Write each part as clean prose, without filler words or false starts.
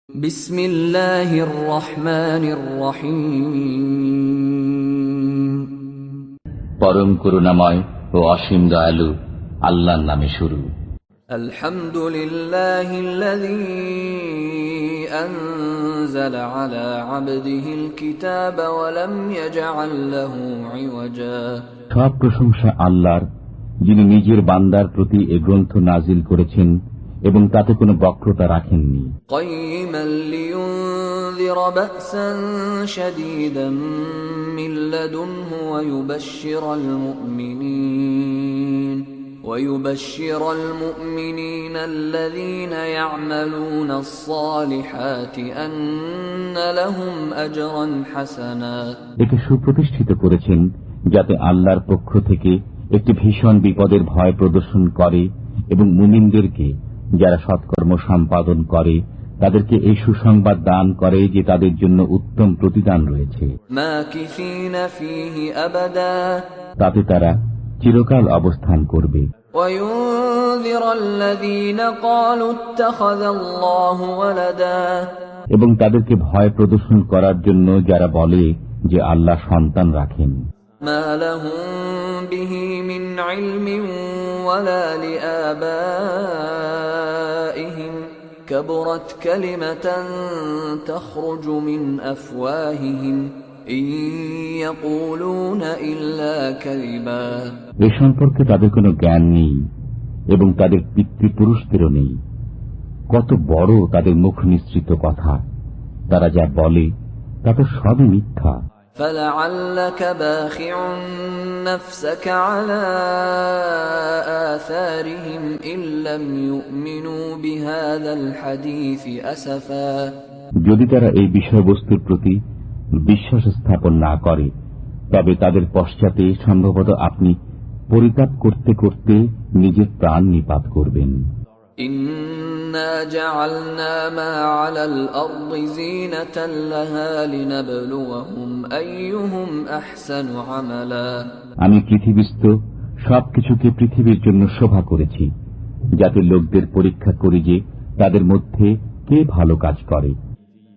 বিসমিল্লাহির রহমানির রহিম। পরম করুণাময় ও অসীম দয়ালু আল্লাহর নামে শুরু। আলহামদুলিল্লাহিল্লাযী আনজালা আলা আবদিহিল কিতাবা ওয়া লাম ইয়াজআল লাহু ইওয়াজা। সব প্রশংসা আল্লাহর, যিনি নিজের বান্দার প্রতি এ গ্রন্থ নাজিল করেছেন এবং তাতে কোনো বক্রতা রাখেননি। কাইয়িমান লিয়ুনযিরা বা'সান শাদীদান মিন লাদুনহু ويبشر المؤمنين الذين يعملون الصالحات أن لهم أجرا حسنا। একে সুপ্রতিষ্ঠিত করেছেন যাতে আল্লাহর পক্ষ থেকে একটি ভীষণ বিপদের ভয় প্রদর্শন করে এবং মুমিনদেরকে যারা সৎকর্ম সম্পাদন করে তাদেরকে এই সুসংবাদ দান করে যে তাদের জন্য উত্তম প্রতিদান রয়েছে। মাকিসিনা ফীহি আবাদা, তাতে তারা চিরকাল অবস্থান করবে। এবং তাদেরকে ভয় প্রদর্শন করার জন্য যারা বলে যে আল্লাহ সন্তান রাখেন। মা লাহুম বিহি মিন ইলমিন ওয়ালা লিআবাইহিম কাবুরাত কালিমাতান তাখরুজু মিন আফওয়াহিহিম এ সম্পর্কে তাদের কোনো জ্ঞান নেই এবং তাদের পিতৃপুরুষদেরও নেই। কত বড় তাদের মুখ নিঃসৃত কথা, তারা যা বলে তা তো সবই মিথ্যা। فَلَعَلَّكَ بَاخِعٌ نَفْسَكَ عَلَى آثَارِهِمْ إِن لَّمْ يُؤْمِنُوا بِهَذَا الْحَدِيثِ أَسَفًا। যদি তারা এই বিষয়বস্তুর প্রতি বিশ্বাস স্থাপন না করে তবে তাদের পশ্চাতে সম্ভবত আপনি পরিতাপ করতে করতে নিজের প্রাণ নিপাত করবেন। ইন্না জাআলনা মা আলাল আরদি যিনাতাল লাহা লিনাবলুয়াহুম আইয়ুহুম আহসানু আমালা। আমি পৃথিবীস্থ সবকিছুকে পৃথিবীর জন্য শোভা করেছি যাতে লোকদের পরীক্ষা করি যে তাদের মধ্যে কে ভালো কাজ করে।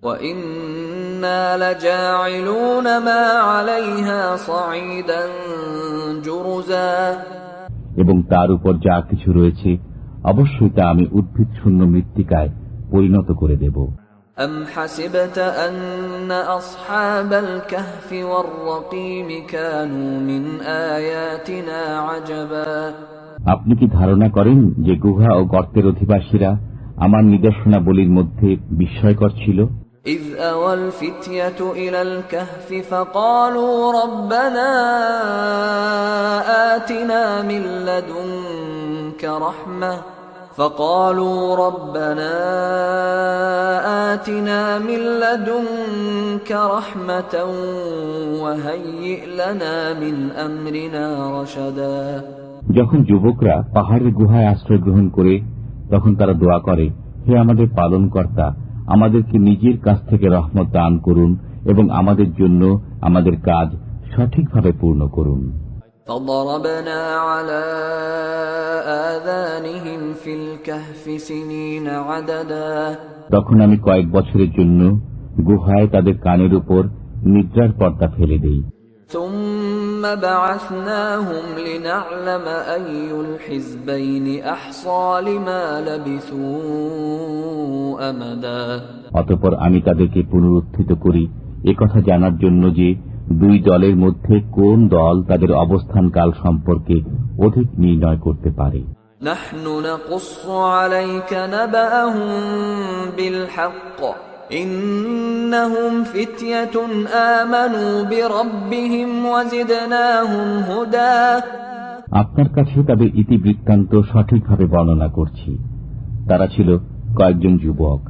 وَإِنَّا لَجَاعِلُونَ مَا عَلَيْهَا صَعِيدًا جُرُزًا। এবং তার উপর যা কিছু রয়েছে অবশ্যই তা আমি উদ্ভিদ শূন্য মৃত্তিকায় পরিণত করে দেব। أَمْ حَسِبْتَ أَنَّ أَصْحَابَ الْكَهْفِ وَالرَّقِيمِ كَانُوا مِنْ آيَاتِنَا عَجَبًا। আপনি কি ধারণা করেন যে গুহা ও গর্তের অধিবাসীরা আমার নিদর্শনাবলীর মধ্যে বিস্ময়কর ছিল? إذ أوى الفتية إلى الكهف فقالوا ربنا آتنا من لدنك رحمة وهيئ لنا من أمرنا رشدا। যখন যুবকরা পাহাড়ের গুহায় আশ্রয় গ্রহণ করে তখন তারা দোয়া করে, হে আমাদের পালনকর্তা, আমাদেরকে নিজের কাছ থেকে রহমত দান করুন এবং আমাদের জন্য আমাদের কাজ সঠিকভাবে পূর্ণ করুন। فضربنا على آذانهم في الكهف سنين عددا। তখন আমি কয়েক বছরের জন্য গুহায় তাদের কানের উপর নিদ্রার পর্দা ফেলে দেই। ثم بعثناهم لنعلم أي الحزبين أحصى لما لبثوا أمدا। অতঃপর আমি তাদেরকে পুনরুত্থিত করি একথা জানার জন্য যে দুই দলের মধ্যে কোন দল তাদের অবস্থানকাল সম্পর্কে অধিক নির্ণয় করতে পারে। نحن نقص عليك نبأهم بالحق إنهم فتية آمنوا بربهم وزدناهم هدى। আপনার কাছে তাদের ইতিবৃত্তান্ত সঠিকভাবে বর্ণনা করছি। তারা ছিল কয়েকজন যুবক,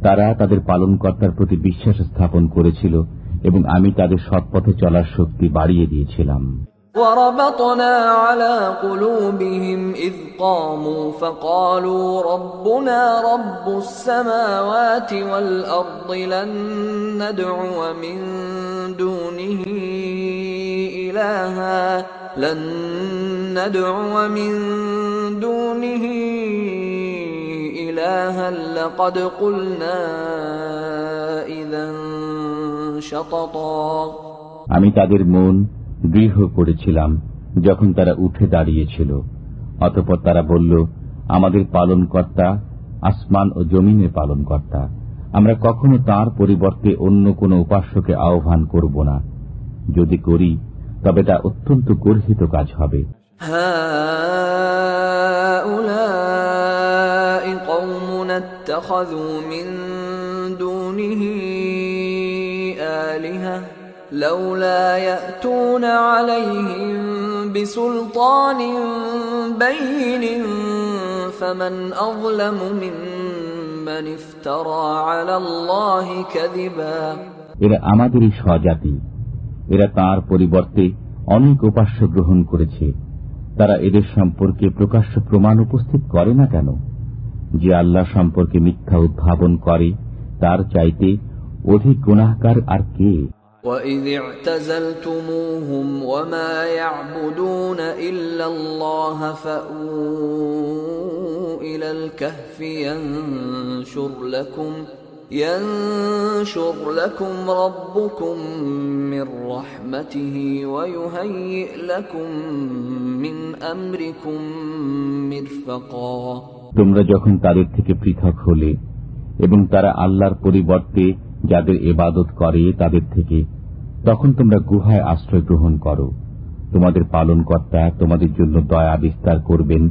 তারা তাদের পালনকর্তার প্রতি বিশ্বাস স্থাপন করেছিল এবং আমি তাদের সৎপথে চলার শক্তি বাড়িয়ে দিয়েছিলাম। وربطنا على قلوبهم إذ قاموا فقالوا ربنا رب السماوات والأرض لن ندعو من دونه إلها لقد قلنا شططا আমি তাদের মন দৃঢ় করেছিলাম যখন তারা উঠে দাঁড়িয়েছিল। অতঃপর তারা বলল, আমাদের পালনকর্তা আসমান ও জমিনের পালনকর্তা, আমরা কখনো তার পরিবর্তে অন্য কোন উপাস্যকে আহ্বান করব না। যদি করি তবে তা অত্যন্ত গর্হিত কাজ হবে। هؤلاء قومنا اتخذوا من دونه آلهة لولا يأتون عليهم بسلطان بين فمن أظلم ممن افترى على الله كذبا এরা আমাদেরই স্বজাতি, এরা তার পরিবর্তে অনেক উপাস্য গ্রহণ করেছে। তারা এদের সম্পর্কে প্রকাশ্য প্রমাণ উপস্থিত করে না কেন? যে আল্লাহ সম্পর্কে মিথ্যা উদ্ভাবন করে তার চাইতে অধিক গুনাহগার আর কে? وَإِذِ اعْتَزَلْتُمُوهُمْ وَمَا يَعْبُدُونَ إِلَّا اللَّهَ فَأْوُوا إِلَى الْكَهْفِ ينشر لكم ربكم من رحمته ويهيئ لكم من أمركم مرفقا তোমরা যখন তাদের থেকে পৃথক হলে এবং তারা আল্লাহর পরিবর্তে যাদের ইবাদত করে তাদের থেকে, তখন তোমরা গুহায় আশ্রয় গ্রহণ করো। তোমাদের পালনকর্তা তোমাদের জন্য দয়া বিস্তার করবেন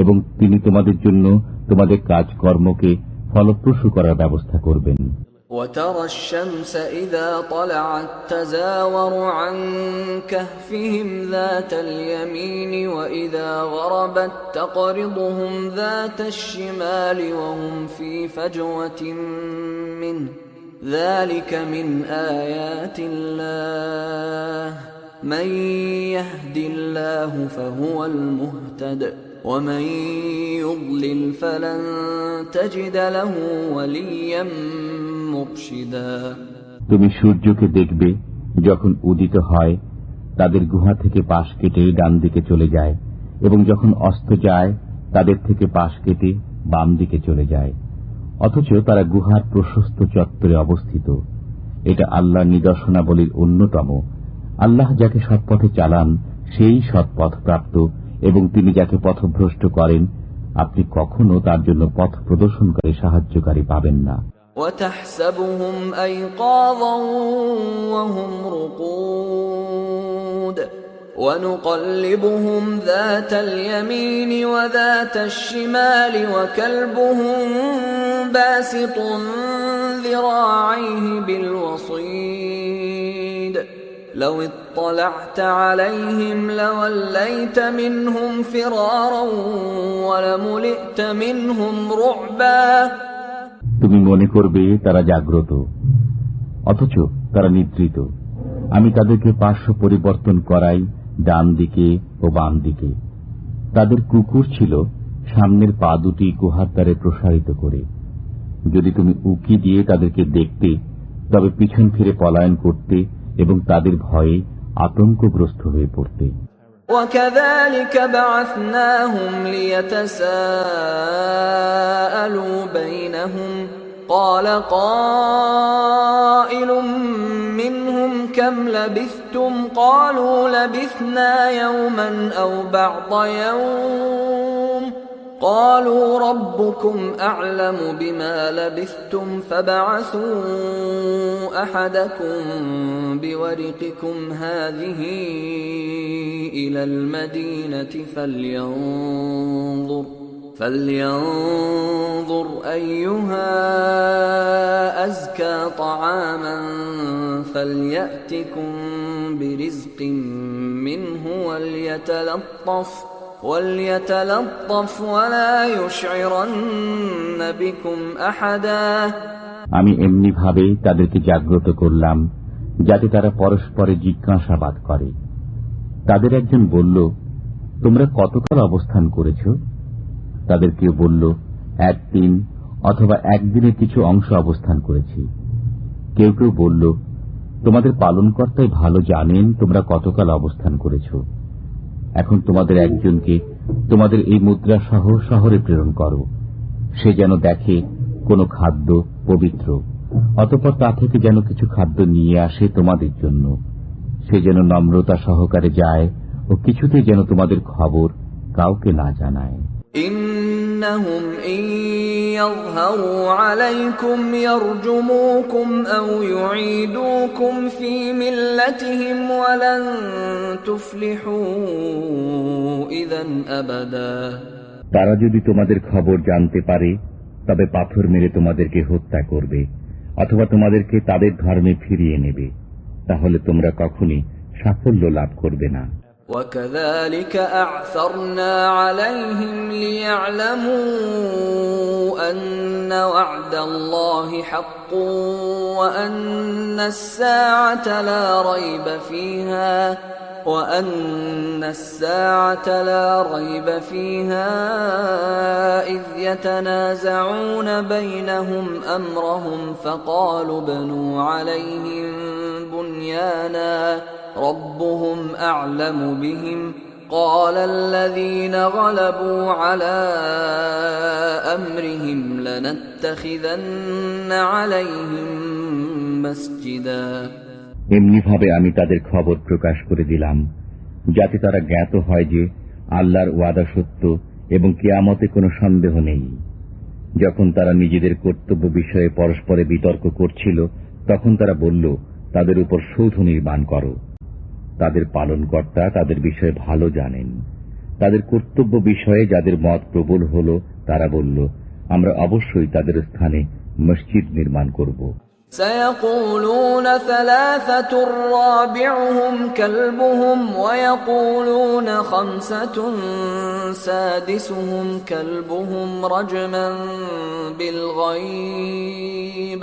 এবং তিনি তোমাদের জন্য তোমাদের কাজকর্মকে ফলপ্রসূ করার ব্যবস্থা করবেন। وترى الشمس إذا طلعت تزاور عن كهفهم ذات اليمين وإذا غربت تقرضهم ذات الشمال وهم في فجوة منه ذلك من آيات الله من يهد الله فهو المهتد ومن يضلل فلن تجد له وليا مرشدا তুমি সূর্যকে দেখবে যখন উদিত হয় তাদের গুহা থেকে পাশ কেটে ডান দিকে চলে যায় এবং যখন অস্ত যায় তাদের থেকে পাশ কেটে বাম দিকে চলে যায়, অথচ তারা গুহার প্রশস্ত চত্বরে অবস্থিত। এটা আল্লাহর নিদর্শনাবলীর অন্যতম। আল্লাহ যাকে সৎপথে চালান সেই সৎপথ প্রাপ্ত এবং তিনি যাকে পথভ্রষ্ট করেন আপনি কখনো তার জন্য পথ প্রদর্শনকারী সাহায্যকারী পাবেন না। وتحسبهم أيقاظا وهم رقود ونقلبهم ذات اليمين وذات الشمال وكلبهم باسط ذراعيه بالوصيد لو اطلعت عليهم لوليت منهم فرارا ولملئت منهم رعبا তুমি মনে করবে তারা জাগ্রত, অথচ তারা নিদ্রিত। আমি তাদেরকে পার্শ্ব পরিবর্তন করাই ডান দিকে ও বাম দিকে। তাদের কুকুর ছিল সামনের পা দুটি গুহার দ্বারে প্রসারিত করে। যদি তুমি উকি দিয়ে তাদেরকে দেখতে তবে পিছন ফিরে পলায়ন করতে এবং তাদের ভয়ে আতঙ্কগ্রস্ত হয়ে পড়তে। وكذلك بعثناهم ليتساءلوا بينهم قال قائل منهم كم لبثتم قالوا لبثنا يوما أو بعض يوم قالوا ربكم أعلم بما لبثتم فبعثوا أحدكم بورقكم هذه إلى المدينة فلينظر أيها أزكى طعاما فليأتكم برزق منه وليتلطف ولا يشعرن بكم أحدا আমি এমনি ভাবে তাদেরকে জাগ্রত করলাম যাতে তারা পরস্পরে জিজ্ঞাসাবাদ করে। তাদের একজন বলল, তোমরা কতকাল অবস্থান করেছ? তাদের কেউ বলল, একদিন অথবা একদিনের কিছু অংশ অবস্থান করেছি। কেউ কেউ বলল, তোমাদের পালনকর্তাই ভালো জানেন তোমরা কতকাল অবস্থান করেছ। এখন তোমাদের একজনকে তোমাদের এই মুদ্রা সহ শহরে প্রেরণ করো, সে যেন দেখে কোন খাদ্য পবিত্র অতঃপর তা থেকে যেন কিছু খাদ্য নিয়ে আসে তোমাদের জন্য, সে যেন নম্রতা সহকারে যায় ও কিছুতে যেন তোমাদের খবর কাউকে না জানায়। إنهم إن يظهروا عليكم يرجموكم أو يعيدوكم في ملتهم ولن تفلحوا إذا أبدا। তারা যদি তোমাদের খবর জানতে পারে তবে পাথর মেরে তোমাদেরকে হত্যা করবে অথবা তোমাদেরকে তাদের ধর্মে ফিরিয়ে নেবে, তাহলে তোমরা কখনই সাফল্য লাভ করবে না। وكذلك أعثرنا عليهم ليعلموا أن وعد الله حق وأن الساعة لا ريب فيها إذ يتنازعون بينهم أمرهم فقالوا ابنوا عليهم بنيانا ربهم أعلم بهم قال الذين غلبوا على أمرهم لنتخذن عليهم مسجدا। এমনি ভাবে আমি তাদের খবর প্রকাশ করে দিলাম যাতে তারা জ্ঞাত হয় যে আল্লাহর ওয়াদা সত্য এবং কিয়ামতে কোনো সন্দেহ নেই। যখন তারা নিজেদের কর্তব্য বিষয়ে পরস্পরে বিতর্ক করছিল তখন তারা বলল, তাদের উপর সৌধ নির্মাণ করো। তাদের পালনকর্তা তাদের বিষয়ে ভালো জানেন। তাদের কর্তব্য বিষয়ে যাদের মত প্রবল হল তারা বলল, আমরা অবশ্যই তাদের স্থানে মসজিদ নির্মাণ করব। سيقولون ثلاثة رابعهم كلبهم ويقولون خمسة سادسهم كلبهم رجما بالغيب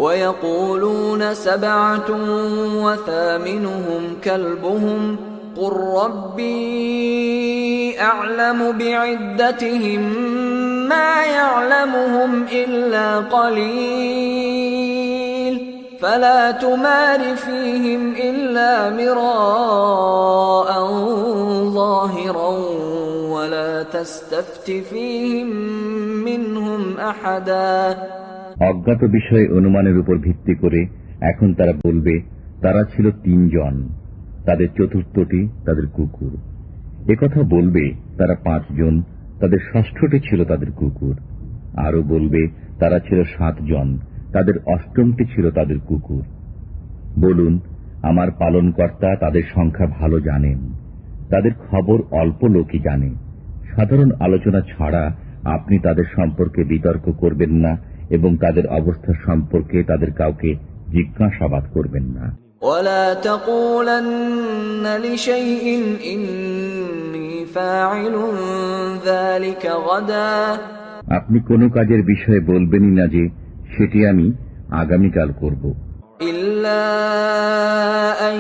ويقولون سبعة وثامنهم كلبهم قل ربي أعلم بعدتهم ما يعلمهم إلا قليل فلا تمار فيهم إلا مراء ظاهرا ولا تستفت فيهم منهم أحدا। অজ্ঞাত বিষয়ে অনুমানের উপর ভিত্তি করে এখন তারা বলবে, তারা ছিল 3 জন, তাদের চতুর্থটি তাদের কুকুর। একথা বলবে তারা 5 জন, তাদের ষষ্ঠটি ছিল তাদের কুকুর। আরো বলবে তারা ছিল 7 জন, তাদের অষ্টমটি ছিল তাদের কুকুর। বলুন, আমার পালনকর্তা তাদের সংখ্যা ভালো জানেন, তাদের খবর অল্প লোকই জানে। সাধারণ আলোচনা ছাড়া আপনি তাদের সম্পর্কে বিতর্ক করবেন না এবং তাদের অবস্থা সম্পর্কে তাদের কাউকে জিজ্ঞাসাবাদ করবেন না। ولا تقولن لشيء إني فاعل ذلك غدا। আপনি কোনো কাজের বিষয়ে বলবেনই না যে সেটি আমি আগামীকাল করব। إلا أن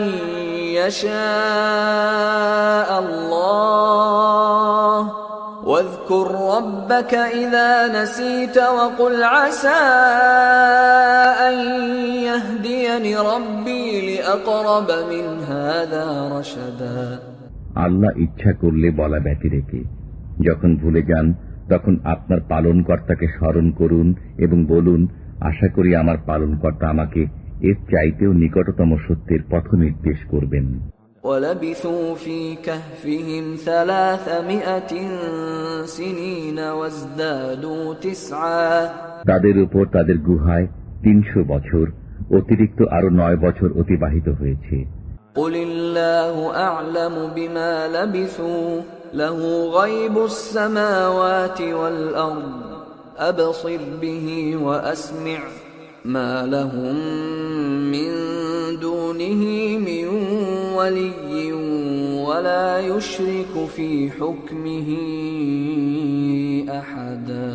يشاء الله واذكر ربك إذا نسيت وقل عسى أن يهديني ربي لأقرب من هذا رشدا। আল্লাহ ইচ্ছা করলে বলা ব্যতি রেখে যখন ভুলে যান তখন আপনার পালনকর্তাকে স্মরণ করুন এবং বলুন, আশা করি আমার পালনকর্তা আমাকে এর চাইতেও নিকটতম সত্যের পথ নির্দেশ করবেন। وَلَبِثُوا فِي كَهْفِهِمْ 300 سِنِينَ وَازْدَادُوا 9। তাদের উপর তাদের গুহায় 300 বছর অতিরিক্ত আরো 9 বছর অতিবাহিত হয়েছে। قُلِ اللَّهُ أَعْلَمُ بِمَا لَبِثُوا لَهُ غَيْبُ السَّمَاوَاتِ وَالْأَرْضِ أَبْصِرْ بِهِ وَأَسْمِعْ مَا لَهُم مِّن دُونِهِ مِن وَلِيٍّ وَلَا يُشْرِكُ فِي حُكْمِهِ أَحَدًا।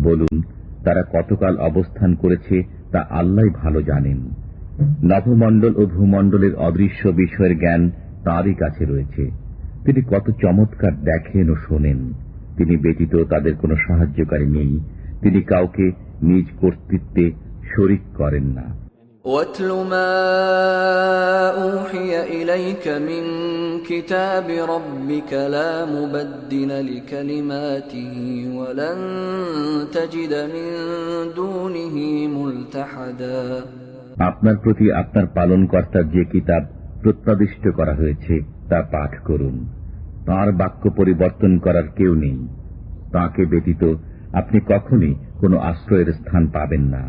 বলুন, তারা কতকাল অবস্থান করেছে তা আল্লাহই ভালো জানেন। নভমণ্ডল ও ভূমণ্ডলের অদৃশ্য বিষয়ের জ্ঞান তাঁরই কাছে রয়েছে। তিনি কত চমৎকার দেখেন ও শোনেন। তিনি ব্যতীত তাদের কোনো সাহায্যকারী নেই। তিনি কাউকে নিজ কর্তৃত্বে শরীক করেন না। واتل ما أوحي إليك من كتاب ربك لا مبدل لكلماته ولن تجد من دونه ملتحدا। আপনার প্রতি আপনার পালনকর্তার যে কিতাব প্রত্যাদিষ্ট করা হয়েছে তা পাঠ করুন। তাঁর বাক্য পরিবর্তন করার কেউ নেই। তাঁকে ব্যতীত আপনি কখনই কোনো আশ্রয়ের স্থান পাবেন না।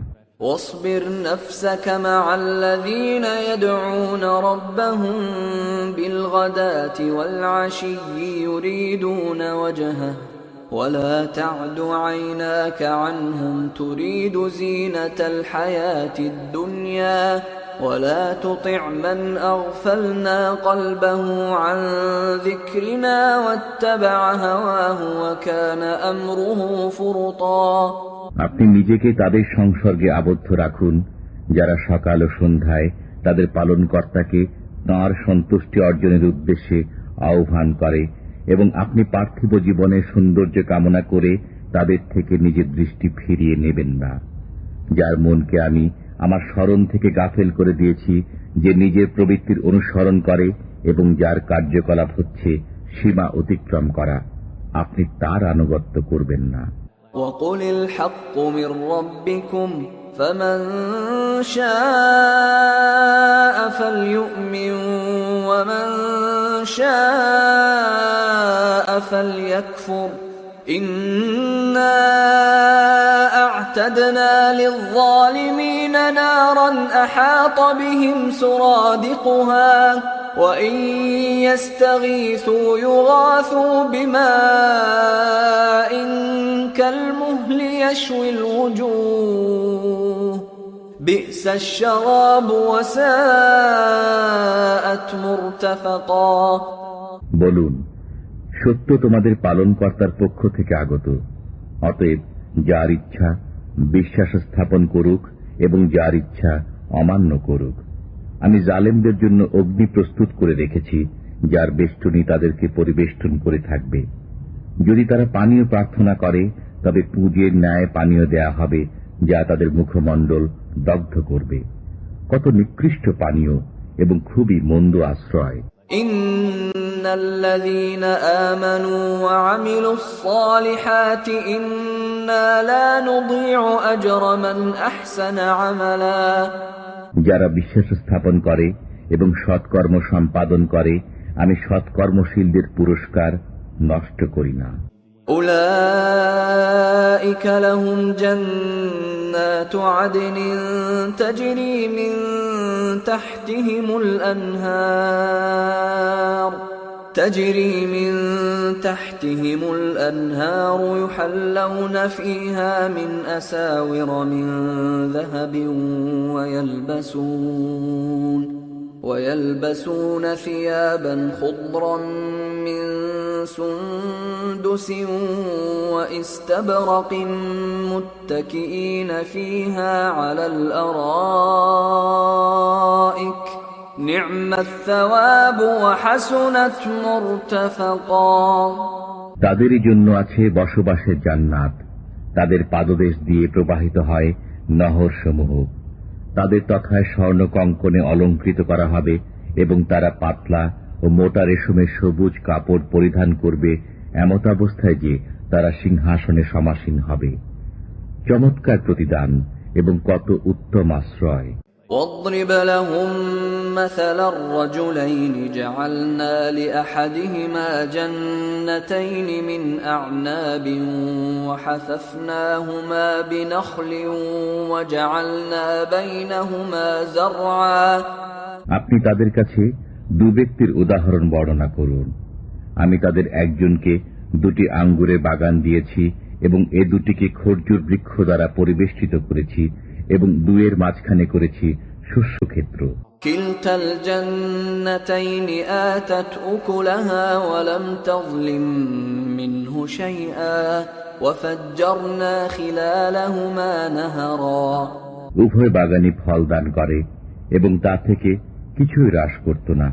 واصبر نفسك مع الذين يدعون ربهم بالغداة والعشي يريدون وجهه ولا تعد عيناك عنهم تريد زينة الحياة الدنيا ولا تطع من أغفلنا قلبه عن ذكرنا واتبع هواه وكان أمره فرطا। আপনি নিজেকে তাদের সংসর্গে আবদ্ধ রাখুন যারা সকাল ও সন্ধ্যায় তাদের পালনকর্তাকে তাঁর সন্তুষ্টি অর্জনের উদ্দেশ্যে আহ্বান করে এবং আপনি পার্থিব জীবনের সৌন্দর্য কামনা করে তাদের থেকে নিজের দৃষ্টি ফিরিয়ে নেবেন না। যার মনকে আমি আমার স্মরণ থেকে গাফেল করে দিয়েছি, যে নিজের প্রবৃত্তির অনুসরণ করে এবং যার কার্যকলাপ হচ্ছে সীমা অতিক্রম করা, আপনি তার আনুগত্য করবেন না। وقل الحق من ربكم فمن شاء فليؤمن ومن شاء فليكفر إنا أعتدنا للظالمين نارا أحاط بهم سرادقها وإن يستغيثوا يغاثوا بماء كالمهل يشوي الوجوه بئس الشراب وساءت مرتفقا। বলুন, সত্য তোমাদের পালনকর্তার পক্ষ থেকে আগত। অতএব যার ইচ্ছা বিশ্বাস স্থাপন করুক এবং যার ইচ্ছা অমান্য করুক। আমি জালেমদের জন্য অগ্নি প্রস্তুত করে রেখেছি, যার বেষ্টনী তাদেরকে পরিবেষ্টন করে থাকবে। যদি তারা পানীয় প্রার্থনা করে তবে পুঁজের ন্যায় পানীয় দেয়া হবে, যা তাদের মুখমণ্ডল দগ্ধ করবে। কত নিকৃষ্ট পানীয় এবং খুবই মন্দ আশ্রয়। ইন্নাল্লাযীന আমানু ওয়া আমিলুস সালিহাতি ইন্না লা নুযীউ আজরা মান আহসানা আমালা। যারা বিশ্বাস স্থাপন করে এবং সৎকর্ম সম্পাদন করে, আমি সৎকর্মশীলদের পুরস্কার নষ্ট করি না। উলাইকা লাহুম জান্নাতু আদনিন তাজরি মিন তাহতিহিমুল আনহার تجري من تحتهم الأنهار يحلون فيها من أساور من ذهب ويلبسون ثيابا خضرا من سندس واستبرق متكئين فيها على الأرائك نعم الثواب وحسنت مرتفقا। তাদেরই জন্য আছে বসবাসের জান্নাত, তাদের পাদদেশ দিয়ে প্রবাহিত হয় নহর সমূহ। তাদের তথায় স্বর্ণ কঙ্কনে অলঙ্কৃত করা হবে এবং তারা পাতলা ও মোটা রেশমের সবুজ কাপড় পরিধান করবে, এমত অবস্থায় যে তারা সিংহাসনে সমাসীন হবে। চমৎকার প্রতিদান এবং কত উত্তম আশ্রয়। واضرب لهم مثل الرجلين جعلنا لأحدهما جنتين من أعناب وحففناهما بنخل وجعلنا بينهما زرعا। আপনি তাদের কাছে দু ব্যক্তির উদাহরণ বর্ণনা করুন। আমি তাদের একজনকে দুটি আঙ্গুরের বাগান দিয়েছি এবং এ দুটিকে খরজুর বৃক্ষ দ্বারা পরিবেষ্টিত করেছি এবং দুয়ের মাঝখানে করেছি শস্য ক্ষেত্র। কিলতাল জান্নাতাইনি আতাত উকুলাহা ওয়া লাম তাযলিম মিনহু শাইআ ওয়া ফাজ্জারনা খিলালাহুমা নাহারা। উভয় বাগানই ফল দান করে এবং তা থেকে কিছুই হ্রাস করত না,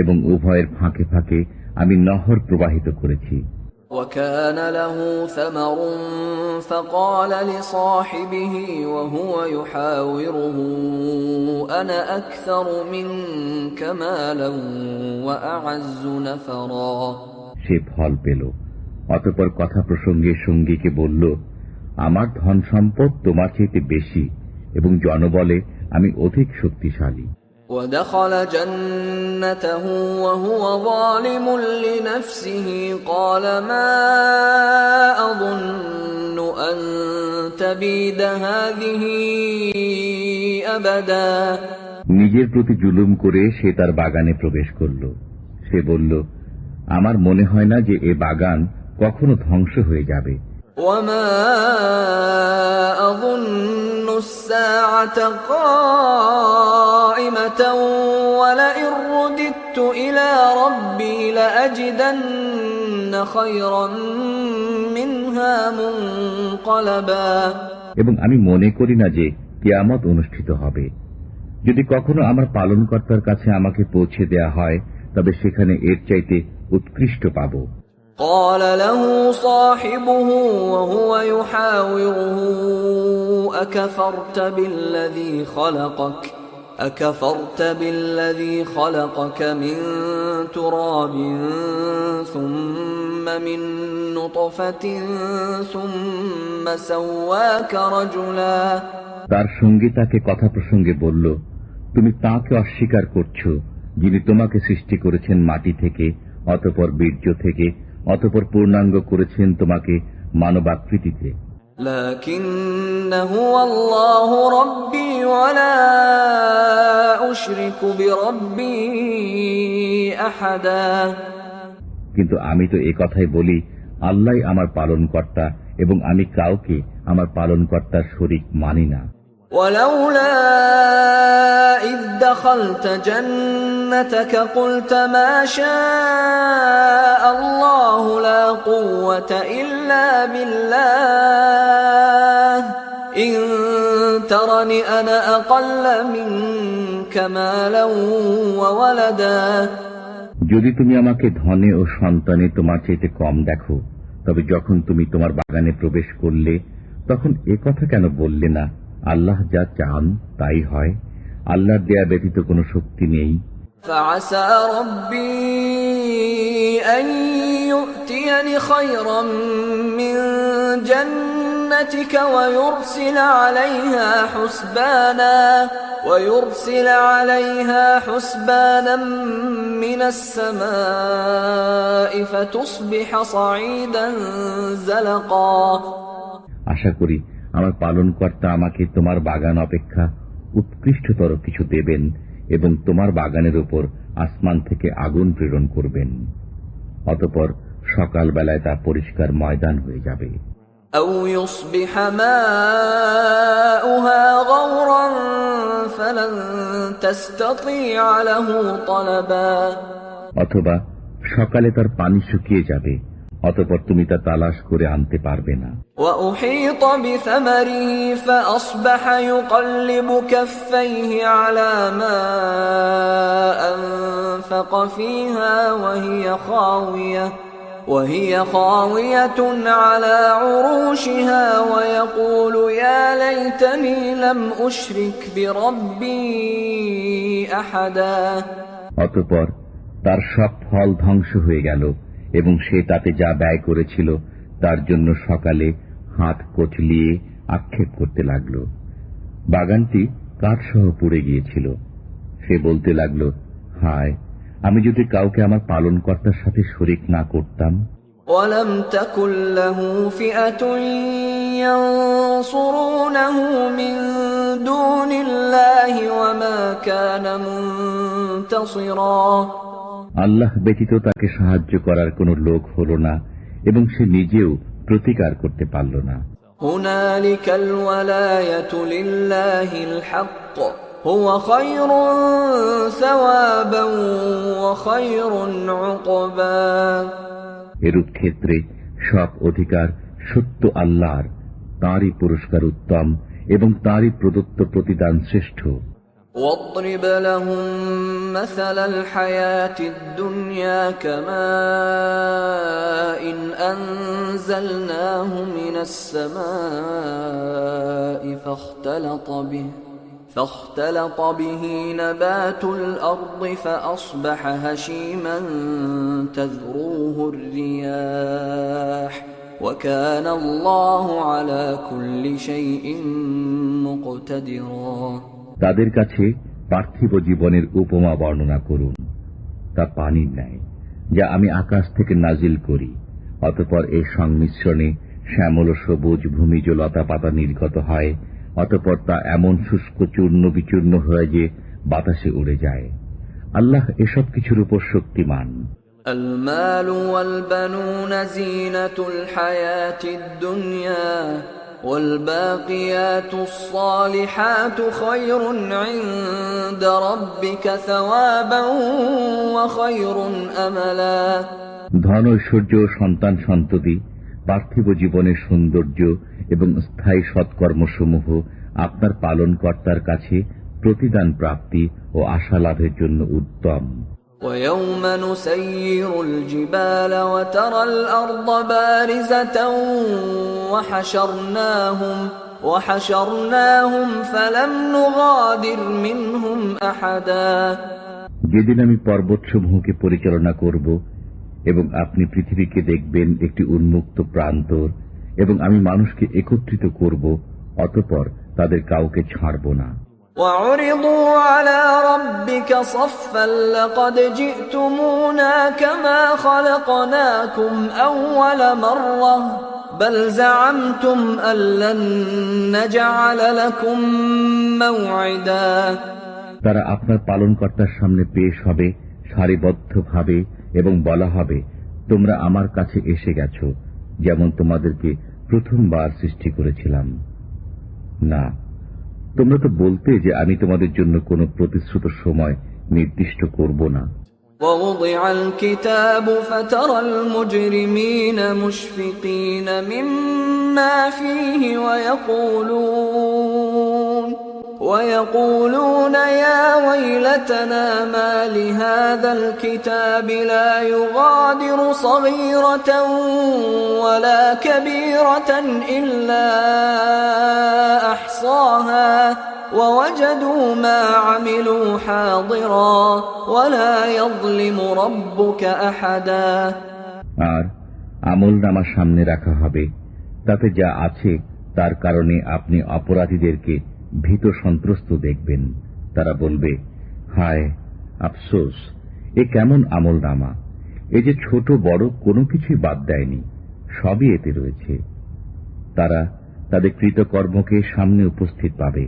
এবং উভয়ের ফাঁকে ফাঁকে আমি নহর প্রবাহিত করেছি। وكان له ثمر فقال لصاحبه وهو يحاوره أنا أكثر منك مالا وأعز نفرا। সে ফল পেল, অতঃপর কথা প্রসঙ্গে সঙ্গীকে বলল, আমার ধন সম্পদ তোমার চেয়ে বেশি এবং জনবলে আমি অধিক শক্তিশালী। ودخل جنته وهو ظالم لنفسه قال ما أظن أن تبيد هذه أبدا। নিজের প্রতি জুলুম করে সে তার বাগানে প্রবেশ করল। সে বলল, আমার মনে হয় না যে এ বাগান কখনো ধ্বংস হয়ে যাবে। وما أظن الساعة قائمة ولئن رددت إلى ربي لأجدن خيرا منها منقلبا। এবং আমি মনে করি না যে কিয়ামত অনুষ্ঠিত হবে। যদি কখনো আমার পালনকর্তার কাছে আমাকে পৌঁছে দেয়া হয় তবে সেখানে এর চাইতে উৎকৃষ্ট পাব। قال له صاحبه وهو يحاوره أكفرت بالذي خلقك من تراب ثم من نطفة ثم سواك رجلا। তার সঙ্গে তাকে কথা প্রসঙ্গে বলল, তুমি তাকে অস্বীকার করছো যিনি তোমাকে সৃষ্টি করেছেন মাটি থেকে, অতঃপর বীর্য থেকে, অতঃপর পূর্ণাঙ্গ করেছেন তোমাকে মানবাকৃতিতে। লাকিন্নাহু আল্লাহু রাব্বী ওয়া লা উশরিকু বিরাব্বী আহাদা। কিন্তু আমি তো এই কথাই বলি, আল্লাহই আমার পালনকর্তা এবং আমি কাউকে আমার পালনকর্তার শরীক মানি না। ولولا إذ دخلت جنتك قلت ما شاء الله لا قوة إلا بالله إن ترني أنا أقل منك مالا وولدا। যদি তুমি আমাকে ধনে ও সন্তানে তোমার চাইতে কম দেখো, তবে যখন তুমি তোমার বাগানে প্রবেশ করলে তখন এ কথা কেন বললে না, আল্লাহ যা চান তাই হয়, আল্লাহর দেয়া ব্যতীত কোনো শক্তি নেই। فعسى ربي أن يؤتيني خيرا من جنتك ويرسل عليها حسبانا من السماء فتصبح صعيدا زلقا। আশা করি আমার পালনকর্তা আমাকে তোমার বাগান অপেক্ষা উৎকৃষ্টতর কিছু দেবেন এবং তোমার বাগানের উপর আসমান থেকে আগুন প্রেরণ করবেন, অতঃপর সকাল বেলায় তা পরিষ্কার ময়দান হয়ে যাবে। أو يصبح ماؤها غورا فلن تستطيع له طلبا। অথবা সকালে তার পানি শুকিয়ে যাবে, অতঃপর তুমি তা তালাশ করে আনতে পারবে না। وأحيط بثمره فأصبح يقلب كفيه على ما أنفق فيها وهي خاوية على عروشها ويقول يا ليتني لم أشرك بربي أحدا। অতঃপর তার সব ফল ধ্বংস হয়ে গেল এবং সে তাতে যা ব্যয় করেছিল তার জন্য সকালে হাত কচলিয়ে আক্ষেপ করতে লাগল। বাগানটি কাঠসহ পুড়ে গিয়েছিল। সে বলতে লাগল, হায়, আমি যদি কাউকে আমার পালনকর্তার সাথে শরীক না করতাম। ওয়ালাম তাকুল লাহু ফিআতুন ইয়ানসুরুনাহু মিন দুনিল্লাহি ওয়া মা কানা মুনতাসিরা। আল্লাহ ব্যতীত তাকে সাহায্য করার কোন লোক হল না এবং সে নিজেও প্রতিকার করতে পারল না। হুনালিকাল ওয়ালায়াতু লিল্লাহিল হক হুয়া খায়রুন সাওয়াবান ওয়া খায়রুন উকবা। এরূপ ক্ষেত্রে সব অধিকার সত্য আল্লাহর, তাঁরই পুরস্কার উত্তম এবং তাঁরই প্রদত্ত প্রতিদান শ্রেষ্ঠ। واضرب لهم مثل الحياة الدنيا كماء أنزلناه من السماء فاختلط به نبات الأرض فأصبح هشيما تذروه الرياح وكان الله على كل شيء مقتدرا। তাদের কাছে পার্থিব জীবনের উপমা বর্ণনা করুন, তা পানির ন্যায় যা আমি আকাশ থেকে নাজিল করি, অতঃপর এর সংমিশ্রণে শ্যামল সবুজ ভূমিজ লতা পাতা নির্গত হয়, অতঃপর তা এমন শুষ্ক চূর্ণ বিচূর্ণ হয় যে বাতাসে উড়ে যায়। আল্লাহ এসব কিছুর উপর শক্তিমান। المال والبنون زينة الحياة الدنيا والباقيات الصالحات خير عند ربك ثوابا وخير أملا। ধন ঐশ্বর্য সন্তান সন্ততি পার্থিব জীবনের সৌন্দর্য এবং স্থায়ী সৎকর্মসমূহ আপনার পালনকর্তার কাছে প্রতিদান প্রাপ্তি ও আশা লাভের জন্য উত্তম। ويوم نسير الجبال وترى الأرض بارزة وحشرناهم فلم نغادر منهم أحدا। যেদিন আমি পর্বতসমূহকে পরিচালনা করব এবং আপনি পৃথিবীকে দেখবেন একটি উন্মুক্ত প্রান্তর, এবং আমি মানুষকে একত্রিত করব, অতঃপর তাদের কাউকে ছাড়ব না। وعرضوا على ربك صفا لقد جئتمونا كما خلقناكم أول مرة بل زعمتم أن لن نجعل لكم موعدا। তারা আপনার পালনকর্তার সামনে পেশ হবে সারিবদ্ধভাবে এবং বলা হবে, তোমরা আমার কাছে এসে গেছ যেমন তোমাদেরকে প্রথমবার সৃষ্টি করেছিলাম। না, তোমরা তো বলতে যে আমি তোমাদের জন্য কোনো প্রতিশ্রুত সময় নির্দিষ্ট করব না। ووضع الكتاب فترى المجرمين مشفقين مما فيه ويقولون يا ويلتنا ما لهذا الكتاب لا يغادر صغيرة ولا كبيرة إلا أحصاها ووجدوا ما عملوا حاضرا ولا يظلم ربك أحدا। আর আমলনামা সামনে রাখা হবে, তাতে যা আছে তার কারণে আপনি অপরাধীদেরকে ভীত সন্ত্রস্ত দেখবেন। তারা বলবে, হায় আফসোস, এ কেমন আমলনামা! এ যে ছোট বড় কোনো কিছুই বাদ দেয়নি, সবই এতে রয়েছে। তারা তাদের কৃতকর্মকে সামনে উপস্থিত পাবে।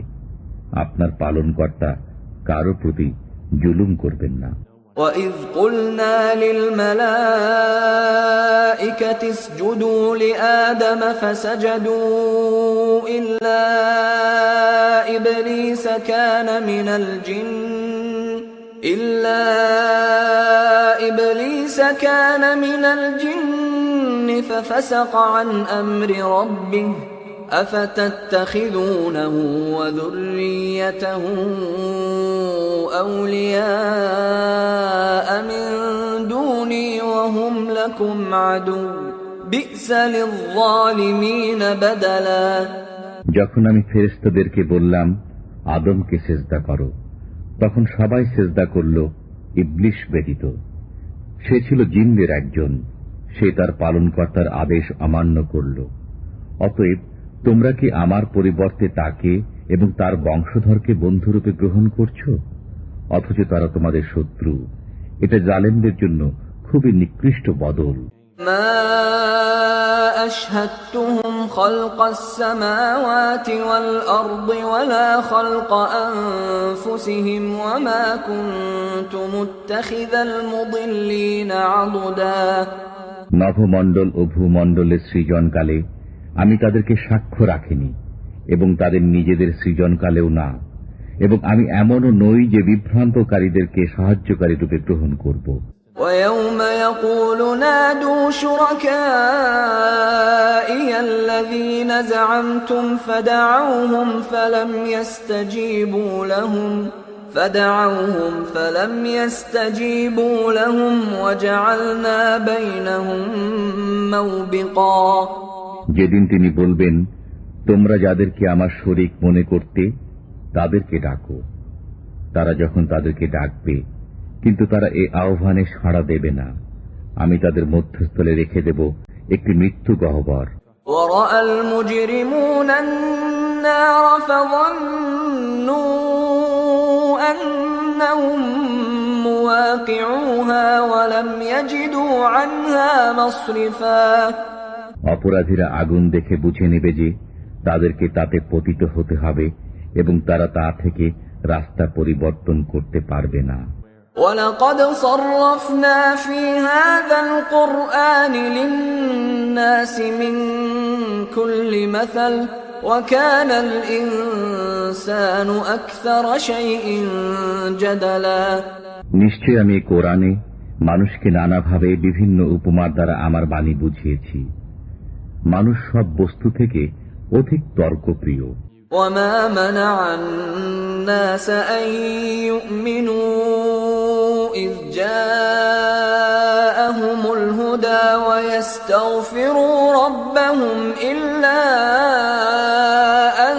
আপনার পালনকর্তা কারো প্রতি জুলুম করবেন না। وَإِذْ قُلْنَا لِلْمَلَائِكَةِ اسْجُدُوا لِآدَمَ فَسَجَدُوا إِلَّا إِبْلِيسَ كَانَ مِنَ الْجِنِّ فَفَسَقَ عَنْ أَمْرِ رَبِّهِ أَفَتَتَّخِذُونَهُ وَذُرِّيَّتَهُ أَوْلِيَاءَ مِن دُونِي وَهُمْ لَكُمْ عَدُوٌّ بِئْسَ لِلظَّالِمِينَ بَدَلًا। যখন আমি ফেরেশতাদেরকে বললাম আদমকে সিজদা করো, তখন সবাই সিজদা করল ইবলিস ব্যতীত। সে ছিল জিনদের একজন, সে তার পালনকর্তার আদেশ অমান্য করল। অতএব তোমরা কি আমার পরিবর্তে তাকে এবং তার বংশধরকে বন্ধুরূপে গ্রহণ করছ, অথচ তারা তোমাদের শত্রু। এটা জালেমদের জন্য খুবই নিকৃষ্ট বদল। মা আশহাদতুহুম খালকাস সামাওয়াতি ওয়াল আরদি ওয়ালা খালকা আনফুসিহিম ওয়া মা কুনতু মুত্তাখিযাল মুদিল্লিনা আদুদা। নভমণ্ডল ও ভূমণ্ডলের সৃজনকালে আমি তাদেরকে সাক্ষ্য রাখিনি, এবং তাদের নিজেদের সৃজনকালেও না, এবং আমি এমনও নই যে বিভ্রান্তকারীদেরকে সাহায্যকারী রূপে গ্রহণ করব। وَيَوْمَ يَقُولُ نَادُوا شُرَكَائِيَ الَّذِينَ زَعَمْتُمْ فَدَعَوْهُمْ فَلَمْ يَسْتَجِيبُوا لَهُمْ فدعوهم فلم يستجيبوا لهم وجعلنا بينهم موبقا যেদিন তিনি বলবেন, তোমরা যাদেরকে আমার শরীক মনে করতে তাদেরকে ডাকো, তারা যখন তাদেরকে ডাকবে কিন্তু তারা এ আহ্বানে সাড়া দেবে না, আমি তাদের মধ্যস্থলে রেখে দেব একটি মৃত্যু গহ্বর। ورأى المجرمون النار فظنوا أنهم مواقعوها ولم يجدوا عنها مصرفا অপরাধীরা আগুন দেখে বুঝে নেবে যে তাদেরকে তাতে পতিত হতে হবে এবং তারা তা থেকে রাস্তা পরিবর্তন করতে পারবে না। وَلَقَدْ صَرَّفْنَا فِي هَذَا الْقُرْآنِ لِلنَّاسِ مِنْ كُلِّ مَثَلٍ وَكَانَ الْإِنسَانُ أَكْثَرَ شَيْءٍ جَدَلًا নিশ্চয় আমি কোরআনে মানুষকে নানাভাবে বিভিন্ন উপমার দ্বারা আমার বাণী বুঝিয়েছি। মানুষ সব বস্তু থেকে অধিক তর্কপ্রিয়। وَمَا مَنَعَ النَّاسَ أَن يُؤْمِنُوا إِذْ جَاءَهُمُ الْهُدَى وَيَسْتَغْفِرُوا رَبَّهُمْ إِلَّا أَن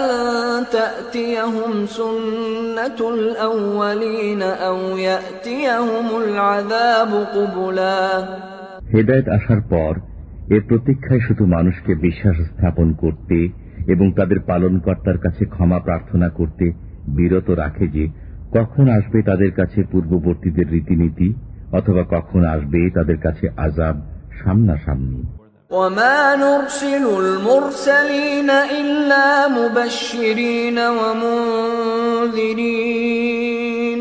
تَأْتِيَهُمْ سُنَّةُ الْأَوَّلِينَ أَوْ يَأْتِيَهُمُ الْعَذَابُ قُبُلًا হেদায়েত আসার পর এর প্রতীক্ষায় শুধু মানুষকে বিশ্বাস স্থাপন করতে এবং তাদের পালনকর্তার কাছে ক্ষমা প্রার্থনা করতে বিরত রাখে যে কখন আসবে তাদের কাছে পূর্ববর্তীদের রীতিনীতি অথবা কখন আসবে তাদের কাছে আযাব সামনাসামনি। وَمَا نُرْسِلُ الْمُرْسَلِينَ إِلَّا مُبَشِّرِينَ وَمُنذِرِينَ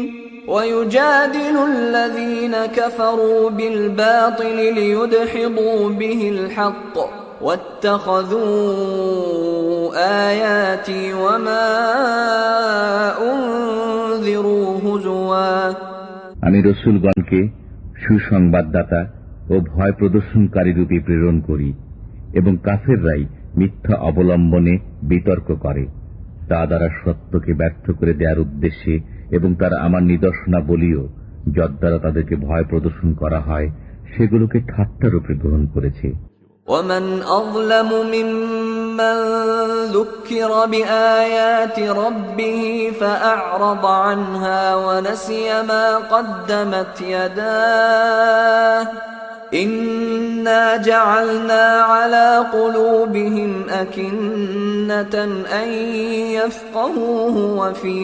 وَيُجَادِلُ الَّذِينَ كَفَرُوا بِالْبَاطِلِ لِيُدْحِضُوا بِهِ الْحَقَّ وَاتَّخَذُوا آيَاتِي وَمَا أُنذِرُوا هُزُوًا আমি রাসূলগণকে সুসংবাদদাতা ও ভয় প্রদর্শনকারী রূপে প্রেরণ করি এবং কাফেররাই মিথ্যা অবলম্বনে বিতর্ক করে তা দ্বারা সত্যকে ব্যর্থ করে দেওয়ার উদ্দেশ্যে, এবং তারা আমার নিদর্শনাবলীও যদ্বারা তাদেরকে ভয় প্রদর্শন করা হয় সেগুলোকে ঠাট্টারূপে গ্রহণ করেছে। وَمَنْ أَظْلَمُ مِمَّنْ ذُكِّرَ بِآيَاتِ رَبِّهِ فَأَعْرَضَ عَنْهَا وَنَسِيَ مَا قَدَّمَتْ يَدَاهُ إِنَّا جَعَلْنَا عَلَى قُلُوبِهِمْ أَكِنَّةً أَنْ يَفْقَهُوهُ وَفِي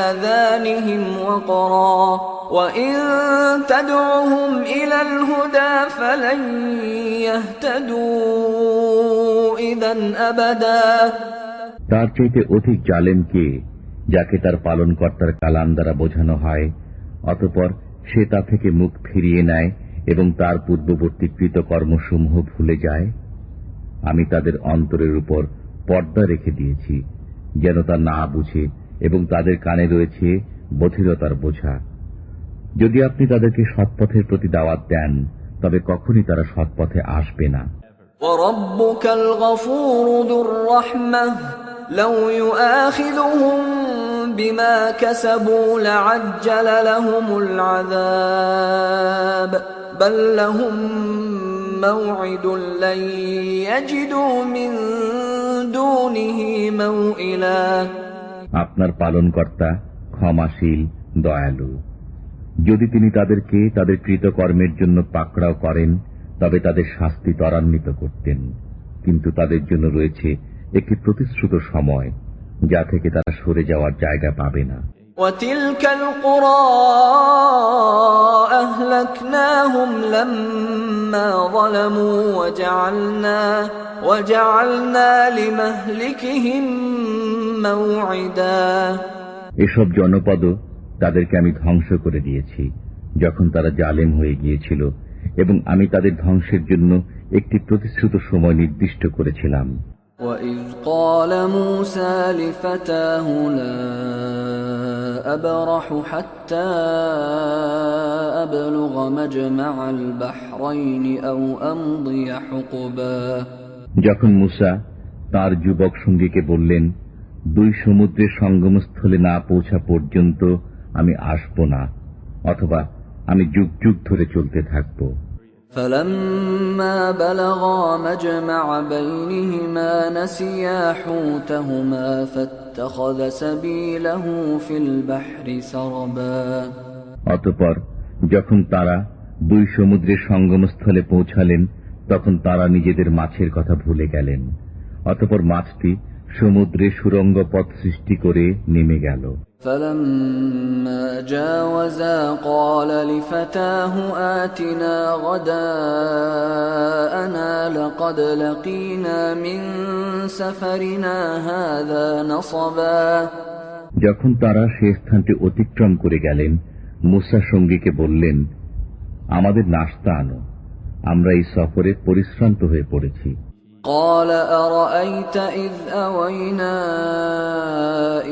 آذَانِهِمْ وَقْرًا وَإِن تَدْعُهُمْ إِلَى الْهُدَى فَلَنْ يَهْتَدُوا إِذًا أَبَدًا তার চাইতে অধিক জালেম কে, যাকে তার পালনকর্তার কালাম দ্বারা বোঝানো হয় অতঃপর সে তা থেকে মুখ ফিরিয়ে নেয় এবং তার পূর্ববর্তী কৃতকর্মসমূহ ভুলে যায়। আমি তাদের অন্তরের উপর পর্দা রেখে দিয়েছি যেন তা না বুঝে, এবং তাদের কানে রয়েছে বধিরতার বোঝা। যদি আপনি তাদেরকে সৎপথের প্রতি দাওয়াত দেন তবে কখনই তারা সৎপথে আসবে না। وَرَبُّكَ الْغَفُورُ ذُو الرَّحْمَةِ لَوْ يُؤَاخِذُهُم بِمَا كَسَبُوا لَعَجَّلَ لَهُمُ الْعَذَابَ بَل لَّهُم مَّوْعِدٌ لَّن يَجِدُوا مِن دُونِهِ مَوْئِلًا আপনার পালনকর্তা ক্ষমাশীল, দয়ালু। যদি তিনি তাদেরকে তাদের কৃতকর্মের জন্য পাকড়াও করেন তবে তাদের শাস্তি ত্বরান্বিত করতেন, কিন্তু তাদের জন্য রয়েছে একটি প্রতিশ্রুত সময় যা থেকে তারা সরে যাওয়ার জায়গা পাবে না। وَتِلْكَ الْقُرَى أَهْلَكْنَاهُمْ لَمَّا ظَلَمُوا وَجَعَلْنَا لِمَهْلِكِهِم مَّوْعِدًا এসব জনপদও তাদেরকে আমি ধ্বংস করে দিয়েছি যখন তারা জালেম হয়ে গিয়েছিল, এবং আমি তাদের ধ্বংসের জন্য একটি প্রতিশ্রুত সময় নির্দিষ্ট করেছিলাম। وَإِذْ قَالَ مُوسَى لِفَتَاهُ لَا أَبْرَحُ حَتَّى أَبْلُغَ مَجْمَعَ الْبَحْرَيْنِ أَوْ أَمْضِيَ حُقُبًا যখন মুসা তার যুবক সঙ্গীকে বললেন, দুই সমুদ্রের সঙ্গমস্থলে না পৌঁছা পর্যন্ত আমি আসব না, অথবা আমি যুগ যুগ ধরে চলতে থাকব। فلما بلغا مجمع بينهما نسيا حوتهما فاتخذ سبيله في البحر سربا। অতঃপর যখন তারা দুই সমুদ্রের সঙ্গমস্থলে পৌঁছালেন, তখন তারা নিজেদের মাছের কথা ভুলে গেলেন। অতঃপর মাছটি সমুদ্রে সুড়ঙ্গ পথ সৃষ্টি করে নেমে গেল। فلما جاوزا قال لفتاه آتنا غداءنا لقد لقينا من سفرنا هذا نصبا। যখন তারা সে স্থানটি অতিক্রম করে গেলেন, মূসা সঙ্গীকে বললেন, আমাদের নাশতা আনো, আমরা এই সফরে পরিশ্রান্ত হয়ে পড়েছি। قال أرأيت إذ أوينا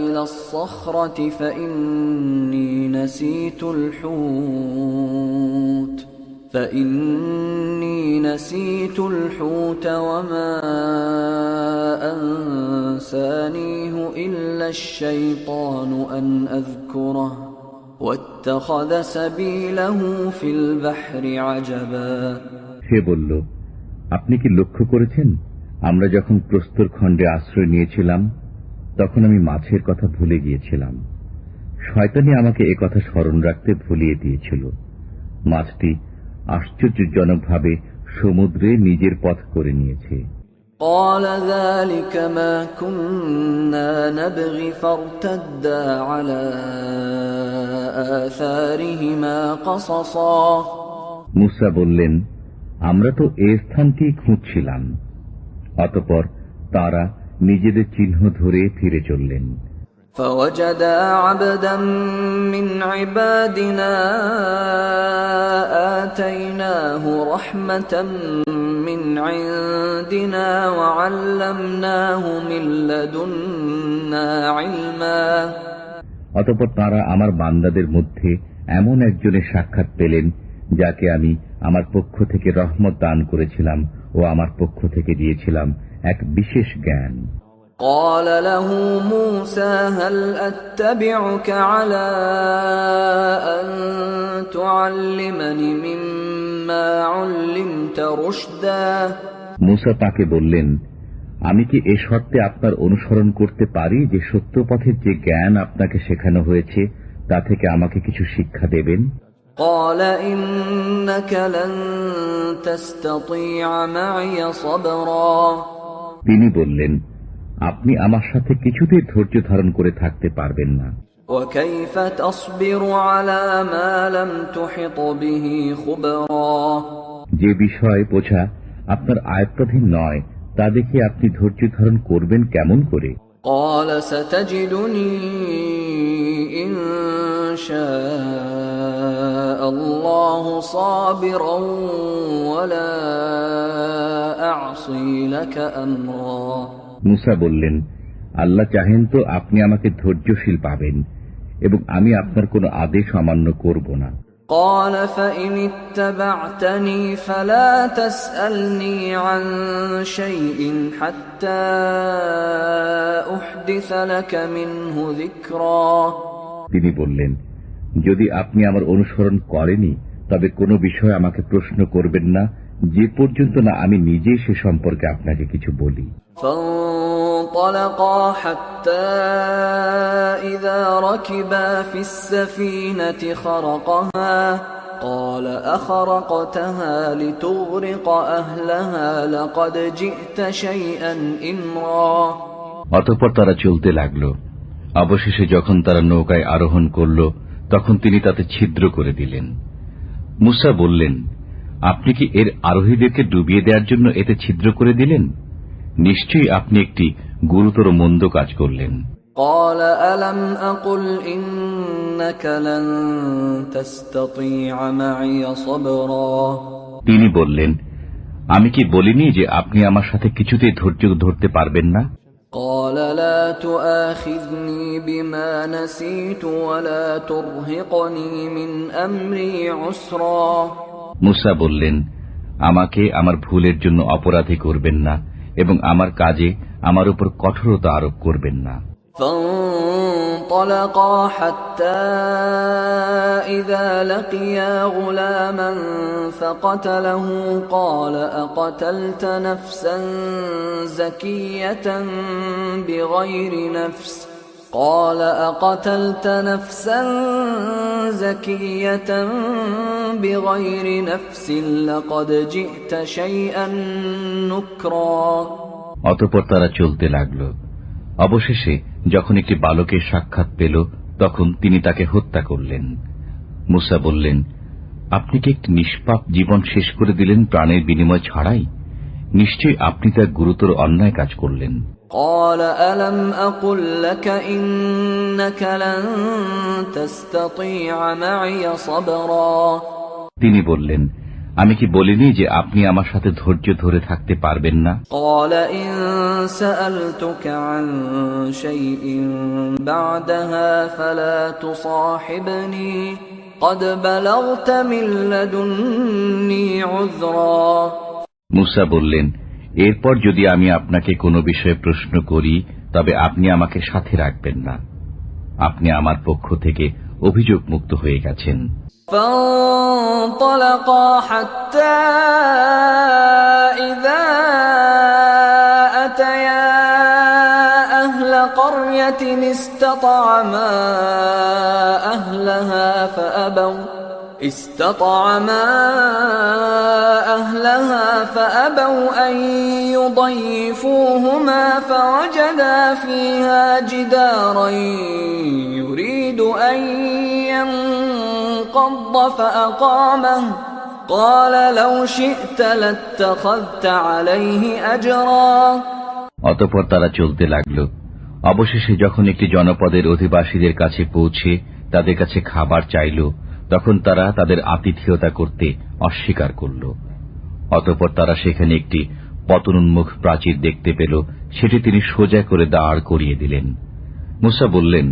إلى الصخرة فإني نسيت الحوت وما أنسانيه إلا الشيطان أن أذكره واتخذ سبيله في البحر عجبا। সে বলল, আপনি কি লক্ষ্য করেছেন, আমরা যখন প্রস্তর খণ্ডে আশ্রয় নিয়েছিলাম তখন আমি মাছের কথা ভুলে গিয়েছিলাম। শয়তানি আমাকে একথা স্মরণ রাখতে ভুলিয়ে দিয়েছিল। মাছটি আশ্চর্যজনকভাবে সমুদ্রে নিজের পথ করে নিয়েছে। قال ذلك ما كنا نبغي فارتدا على آثارهما قصصا। মূসা বললেন, আমরা তো এই স্থানটি খুঁজছিলাম। অতঃপর তারা নিজেদের চিহ্ন ধরে ফিরে চললেন। فوجدا عبدا من عبادنا آتيناه رحمة من عندنا وعلمناه من لدنا علما। অতঃপর তারা আমার বান্দাদের মধ্যে এমন একজনের সাক্ষাৎ পেলেন, যাকে আমি আমার পক্ষ থেকে রহমত দান করেছিলাম ও আমার পক্ষ থেকে দিয়েছিলাম এক বিশেষ জ্ঞান। قال له موسى هل أتبعك على أن تعلمني مما علمت رشدا। মূসা তাকে বললেন, আমি কি এ শর্তে আপনার অনুসরণ করতে পারি যে সত্য পথের যে জ্ঞান আপনাকে শেখানো হয়েছে তা থেকে আমাকে কিছু শিক্ষা দেবেন? قال إنك لن تستطيع معي صبرا। তিনি বললেন, আপনি আমার সাথে কিছুতেই ধৈর্য ধারণ করে থাকতে পারবেন না। وكيف تصبر على ما لم تحط به خبرا। যে বিষয় বোঝা আপনার আয়ত্তাধীন নয় তা দেখে আপনি ধৈর্য ধারণ করবেন কেমন করে? قال ستجدني إن شاء الله صابرا ولا أعصي لك أمرا। মূসা বললেন, আল্লাহ চাহেন তো আপনি আমাকে ধৈর্যশীল পাবেন এবং আমি আপনার কোনো আদেশ অমান্য করব না। قال فإن اتبعتني فلا تسألني عن شيء حتى أحدث لك منه ذكرا। তিনি বললেন, যদি আপনি আমার অনুসরণ করেনি তবে কোনো বিষয় আমাকে প্রশ্ন করবেন না, যে পর্যন্ত না আমি নিজে সে সম্পর্কে আপনাকে কিছু বলি। فانطلقا حتى إذا ركبا في السفينة خرقها قال أخرقتها لتغرق أهلها لقد جئت شيئا إمرا। অতঃপর তারা চলতে লাগলো। অবশেষে যখন তারা নৌকায় আরোহণ করল তখন তিনি তাতে ছিদ্র করে দিলেন। মূসা বললেন, আপনি কি এর আরোহীদেরকে ডুবিয়ে দেওয়ার জন্য এতে ছিদ্র করে দিলেন? নিশ্চয়ই আপনি একটি গুরুতর মন্দ কাজ করলেন। قال ألم أقل إنك لن تستطيع معي صبرا। তিনি বললেন, আমি কি বলিনি যে আপনি আমার সাথে কিছুতেই ধৈর্য ধরতে পারবেন না? قال لا تؤاخذني بما نسيت ولا ترهقني من أمري عسرا। মূসা বললেন, আমাকে আমার ভুলের জন্য অপরাধী করবেন না এবং আমার কাজে আমার উপর কঠোরতা আরোপ করবেন না। فانطلقا حتى إذا لقيا غلاما فقتله قال أقتلت نفسا زكية بغير نفس قال أقتلت نفسا زكية بغير نفس لقد جئت شيئا نكرا। অতঃপর তারা চলতে লাগল। অবশেষে যখন একটি বালকের সাক্ষাৎ পেল তখন তিনি তাকে হত্যা করলেন। মুসা বললেন, আপনি কি একটি নিষ্পাপ জীবন শেষ করে দিলেন প্রাণের বিনিময় ছাড়াই? নিশ্চয়ই আপনি তার গুরুতর অন্যায় কাজ করলেন। قال ألم أقل لك إنك لن تستطيع معي صبرا। তিনি বললেন, আমি কি বলিনি যে আপনি আমার সাথে ধৈর্য ধরে থাকতে পারবেন না? قال إن سألتك عن شيء بعدها فلا تصاحبني قد بلغت من لدني عذرا। মুসা বললেন, এরপর যদি আমি আপনাকে কোনো বিষয়ে প্রশ্ন করি তবে আপনি আমাকে সাথে রাখবেন না, আপনি আমার পক্ষ থেকে অভিযোগ মুক্ত হয়ে গেছেন। فانطلقا حتى إذا أتيا أهل قرية استطعما أهلها فأبوا أن يضيفوهما فوجدا فيها جدارا يريد أن ينقض فأقامه قال لو شئت لاتخذت عليه أجرا। অতঃপর তারা চলতে লাগল। অবশেষে যখন একটি জনপদের অধিবাসীদের কাছে পৌঁছে তাদের কাছে খাবার চাইল তখন তারা তাদের আতিথেয়তা করতে অস্বীকার করল। অতঃপর তারা সেখানে একটি পতনোন্মুখ প্রাচীর দেখতে পেল, সেটি তিনি সোজা করে দাঁড় করিয়ে দিলেন। মুসা বললেন,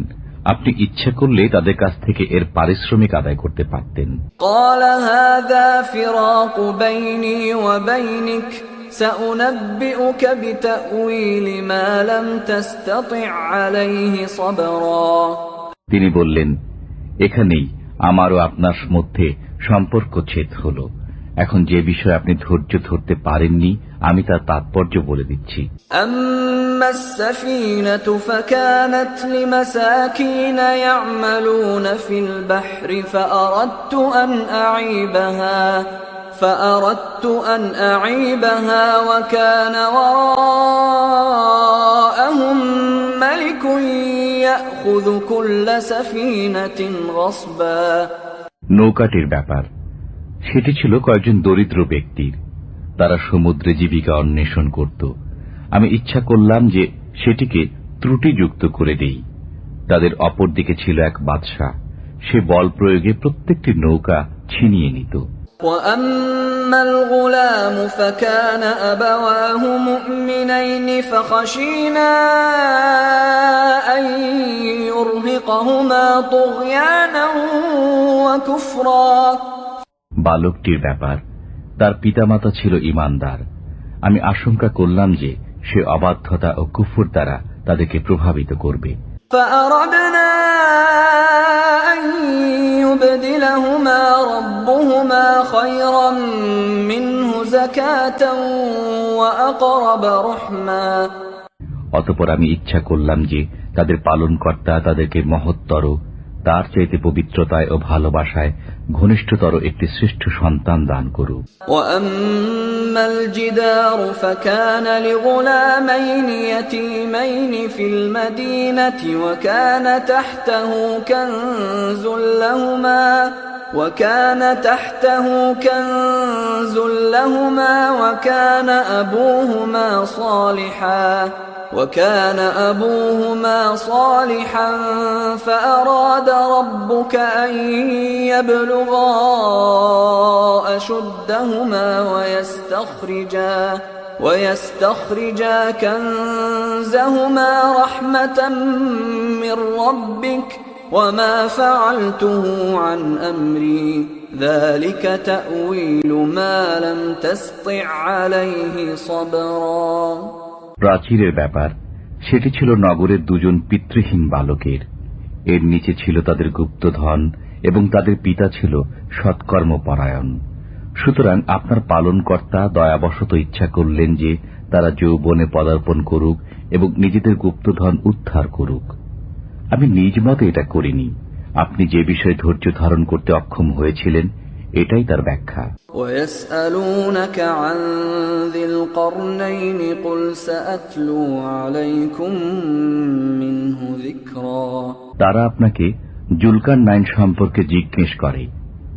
আপনি ইচ্ছা করলে তাদের কাছ থেকে এর পারিশ্রমিক আদায় করতে পারতেন। قال هذا فراق بيني وبينك سأنبئك بتأويل ما لم تستطع عليه صبرا। তিনি বললেন, এখানেই আমার ও আপনার মধ্যে সম্পর্ক ছেদ হল। এখন যে বিষয়ে আপনি ধৈর্য ধরতে পারেননি আমি তার তাৎপর্য বলে দিচ্ছি। أما السفينة فكانت لمساكين يعملون في البحر فأردت أن أعيبها وكان وراءهم ملك يأخذ كل سفينة غصبا। নৌকাটির ব্যাপার সেটি ছিল কয়েকজন দরিদ্র ব্যক্তির, তারা সমুদ্রে জীবিকা অন্বেষণ করত। আমি ইচ্ছা করলাম যে সেটিকে ত্রুটিযুক্ত করে দেই। তাদের অপর দিকে ছিল এক বাদশাহ, সে বল প্রয়োগে প্রত্যেকটি নৌকা ছিনিয়ে নিত। وأما الغلام فكان أبواه مؤمنين فخشينا أن يرهقهما طغيانا وكفرا। বালকটির ব্যাপার, তার পিতামাতা ছিল ঈমানদার। আমি আশঙ্কা করলাম যে সে অবাধ্যতা ও কুফর দ্বারা তাদেরকে প্রভাবিত করবে। فأردنا أن يبدلهما ربهما خيرا منه زكاة وأقرب رحما। অতঃপর আমি ইচ্ছা করলাম যে তাদের পালনকর্তা তাদেরকে মহত্তর, তার চাইতে পবিত্রতায় ও ভালোবাসায় ঘনিষ্ঠতর একটি শ্রেষ্ঠ সন্তান দান করুক। وأما الجدار فكان لغلامين يتيمين في المدينة وكان تحته كنز لهما وكان أبوهما صالحا فأراد ربك أن يبلغا أشدهما ويستخرجا كنزهما رحمة من ربك وما فعلته عن أمري ذلك تأويل ما لم تستطع عليه صبرا। প্রাচীরের ব্যাপার সেটি ছিল নগরের দুজন পিতৃহীন বালকের। এর নিচে ছিল তাদের গুপ্তধন এবং তাদের পিতা ছিল সৎকর্মপরায়ণ। সুতরাং আপনার পালনকর্তা দয়াবশত ইচ্ছা করলেন যে তারা যৌবনে পদার্পণ করুক এবং নিজেদের গুপ্তধন উদ্ধার করুক। আমি নিজ মতে এটা করিনি। আপনি যে বিষয়ে ধৈর্য ধারণ করতে অক্ষম হয়েছিলেন এটাই তার ব্যাখ্যা। وَيَسْأَلُونَكَ عَنْ ذِي الْقَرْنَيْنِ قُلْ سَأَتْلُو عَلَيْكُمْ مِنْهُ ذِكْرًا। তারা আপনাকে জুলকারনাইন সম্পর্কে জিজ্ঞেস করে,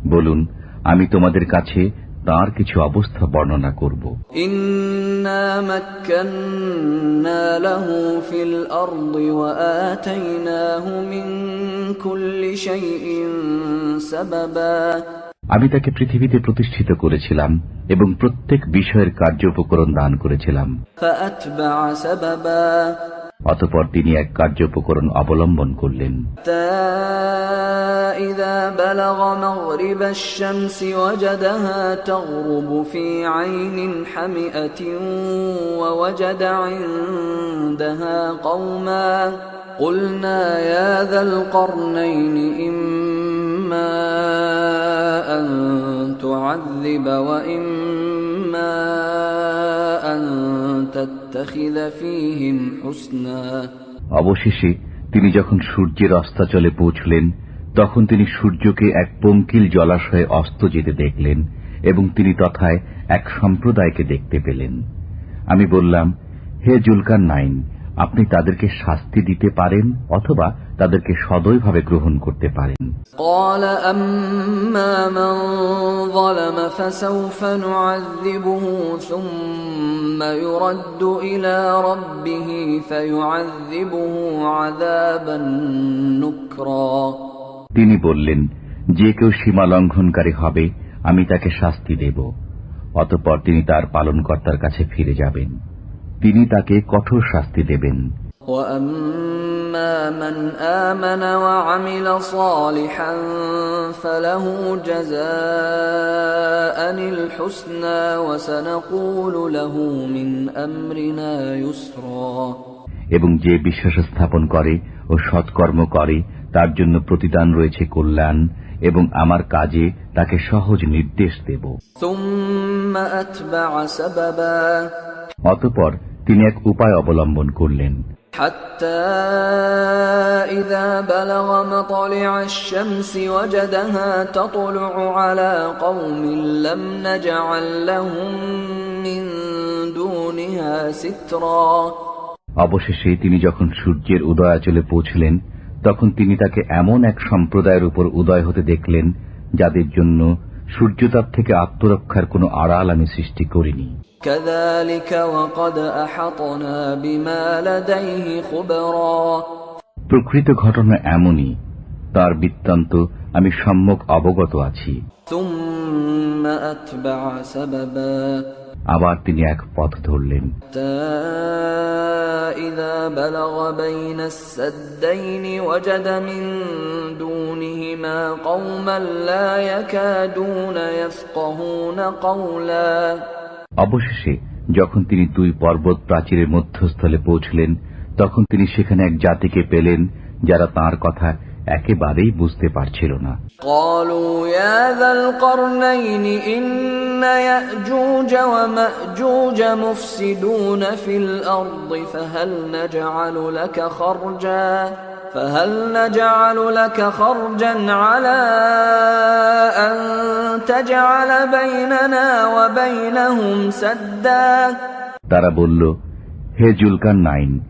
বলুন আমি তোমাদের কাছে তার কিছু অবস্থা বর্ণনা করব। إِنَّا مَكَّنَّا لَهُ فِي الْأَرْضِ وَآتَيْنَاهُ مِنْ كُلِّ شَيْءٍ سَبَبًا। আমি তাকে পৃথিবীতে প্রতিষ্ঠিত করেছিলাম এবং প্রত্যেক বিষয়ের কার্যোপকরণ দান করেছিলাম। فَأَتْبَعَ سَبَبًا। অতঃপর তিনি এক কার্যোপকরণ অবলম্বন করলেন। إِذَا بَلَغَ مَغْرِبَ الشَّمْسِ وَجَدَهَا تَغْرُبُ فِي عَيْنٍ حَمِئَةٍ وَوَجَدَ عِندَهَا قَوْمًا قُلْنَا يَا ذَا الْقَرْنَيْنِ إِمَّا أَن تُعَذِّبَ وَإِمَّا أَن تَتَّخِذَ فِيهِمْ حُسْنًا। অবশেষে তিনি যখন সূর্যের অস্তাচলে পৌঁছলেন তখন তিনি সূর্যকে এক পঙ্কিল জলাশয়ে অস্ত যেতে দেখলেন এবং তিনি তথায় এক সম্প্রদায়কে দেখতে পেলেন। আমি বললাম, হে জুলকারনাইন, আপনি তাদেরকে শাস্তি দিতে পারেন অথবা তাদেরকে সদয়ভাবে গ্রহণ করতে পারেন। قال أما من ظلم فسوف نعذبه ثم يرد إلى ربه فيعذبه عذابا نكرا। তিনি বললেন, যে কেউ সীমা লঙ্ঘনকারী হবে আমি তাকে শাস্তি দেব। অতঃপর তিনি তার পালনকর্তার কাছে ফিরে যাবেন, তিনি তাকে কঠোর শাস্তি দেবেন। وَأَمَّا مَنْ آمَنَ وَعَمِلَ صَالِحًا فَلَهُ جَزَاءً الْحُسْنَى وَسَنَقُولُ لَهُ مِنْ أَمْرِنَا يُسْرًا। এবং যে বিশ্বাস স্থাপন করে ও সৎকর্ম করে তার জন্য প্রতিদান রয়েছে কল্যাণ এবং আমার কাজে তাকে সহজ নির্দেশ দেব। ثُمَّ أَتْبَعَ سَبَبًا। অতঃপর তিনি এক উপায় অবলম্বন করলেন। حتى إذا بلغ مطلع الشمس وجدها تطلع على قوم لم نجعل لهم من دونها سترا। অবশেষে তিনি যখন সূর্যের উদয়াচলে পৌঁছলেন তখন তিনি তাকে এমন এক সম্প্রদায়ের উপর উদয় হতে দেখলেন যাদের জন্য সূর্যতাপ থেকে আত্মরক্ষার কোনো আড়াল আমি সৃষ্টি করিনি। كذلك وقد أحطنا بما لديه خبرا। প্রকৃত ঘটনা এমনই, তার বৃত্তান্ত আমি সম্যক অবগত আছি। ثم أتبع سببا। আবার তিনি এক পথ ধরলেন। إذا بلغ بين السدين وجد من دونهما قوما لا يكادون يفقهون قولا। অবশেষে যখন তিনি দুই পর্বত প্রাচীরের মধ্যস্থলে পৌঁছলেন তখন তিনি সেখানে এক জাতিকে পেলেন যারা তাঁর কথা একেবারেই বুঝতে পারছিল না। قالوا يا ذا القرنين إن يأجوج ومأجوج مفسدون في الأرض فهل نجعل لك خرجا على أن تجعل بيننا وبينهم سدا। তারা বলল, হে জুলকারনাইন,